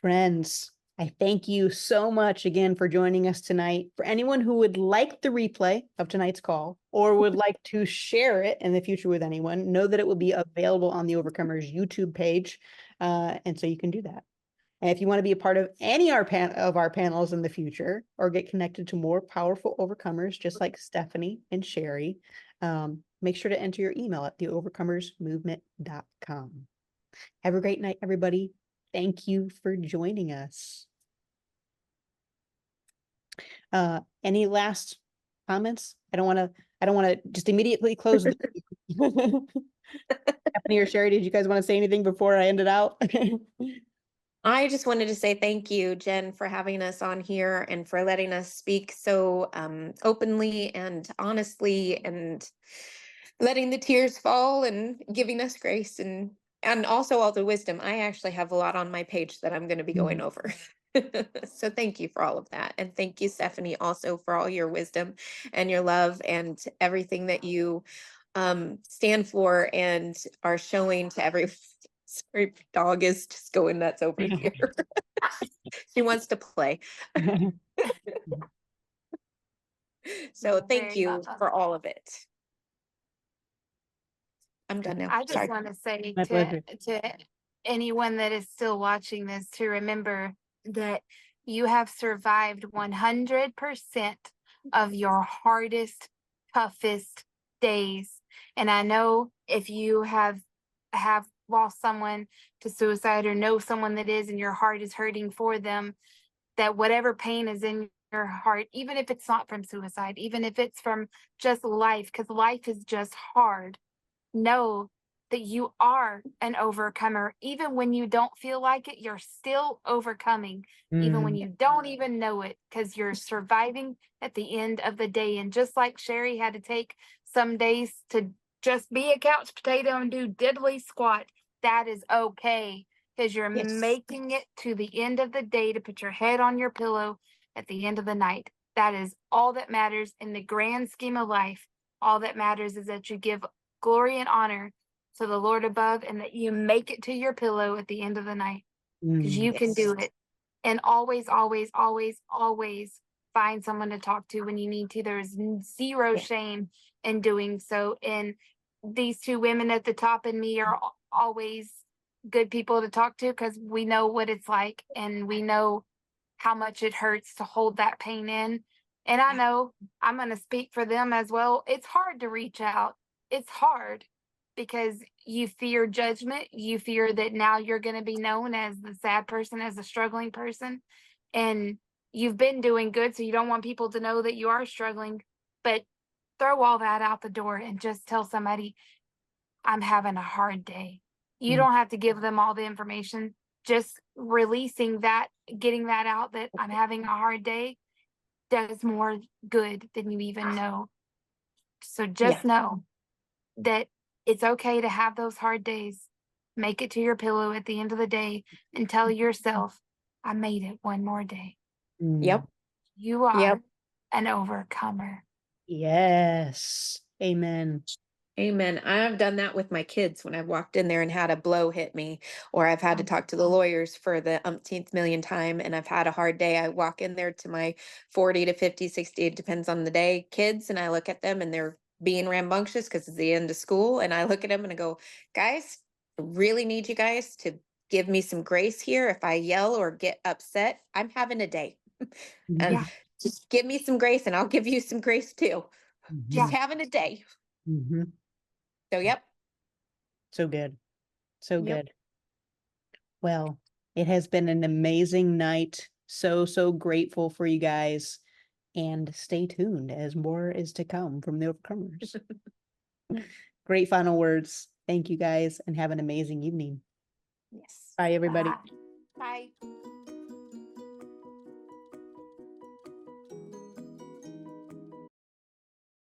Friends, I thank you so much again for joining us tonight. For anyone who would like the replay of tonight's call or would like to share it in the future with anyone, know that it will be available on the Overcomers YouTube page. And so you can do that. And if you want to be a part of any of our panels in the future or get connected to more powerful overcomers, just like Stephanie and Sherry, make sure to enter your email at theovercomersmovement.com. Have a great night, everybody. Thank you for joining us. Any last comments? I don't want to just immediately close the Stephanie or Sherry, did you guys want to say anything before I end it out? I just wanted to say thank you, Jen, for having us on here and for letting us speak so openly and honestly and letting the tears fall and giving us grace and also all the wisdom. I actually have a lot on my page that I'm going to be going over. So thank you for all of that. And thank you, Stephanie, also for all your wisdom and your love and everything that you stand for and are showing to everyone. Sorry, dog is just going nuts over here. She wants to play. So thank Very you welcome. for all of it. I'm done now. I just Sorry. want to say My pleasure. to anyone that is still watching this to remember that you have survived 100% of your hardest, toughest days. And I know if you have lost someone to suicide or know someone that is and your heart is hurting for them, that whatever pain is in your heart, even if it's not from suicide, even if it's from just life, because life is just hard, know that you are an overcomer. Even when you don't feel like it, you're still overcoming, even when Mm, you don't even know it, because you're surviving at the end of the day. And just like Sherry had to take some days to just be a couch potato and do diddly squat, that is okay, because you're Yes. making it to the end of the day to put your head on your pillow at the end of the night. That is all that matters in the grand scheme of life. All that matters is that you give glory and honor to the Lord above, and that you make it to your pillow at the end of the night, because you can do Yes. it. And always, always, always, always find someone to talk to when you need to. There's zero Yeah. shame in doing so. And these two women at the top and me are always good people to talk to, because we know what it's like and we know how much it hurts to hold that pain in. And I know I'm going to speak for them as well. It's hard to reach out. It's hard because you fear judgment. You fear that now you're going to be known as the sad person, as the struggling person. And you've been doing good, so you don't want people to know that you are struggling. But throw all that out the door and just tell somebody, I'm having a hard day. You Mm. don't have to give them all the information. Just releasing that, getting that out that I'm having a hard day does more good than you even know. So just know that it's okay to have those hard days. Make it to your pillow at the end of the day and tell yourself, I made it one more day. Yep. You are Yep. an overcomer. Yes. Amen. Amen. I've done that with my kids when I've walked in there and had a blow hit me, or I've had to talk to the lawyers for the umpteenth million time and I've had a hard day. I walk in there to my 40 to 50, 60, it depends on the day, kids, and I look at them and they're being rambunctious because it's the end of school. And I look at them and I go, guys, I really need you guys to give me some grace here. If I yell or get upset, I'm having a day. And Yeah. just give me some grace and I'll give you some grace too. Just Yeah. having a day. Mm-hmm. So, yep. So good. So Yep. good. Well, it has been an amazing night. So grateful for you guys. And stay tuned as more is to come from the Overcomers. Great final words. Thank you guys and have an amazing evening. Yes. Bye, everybody. Bye. Bye.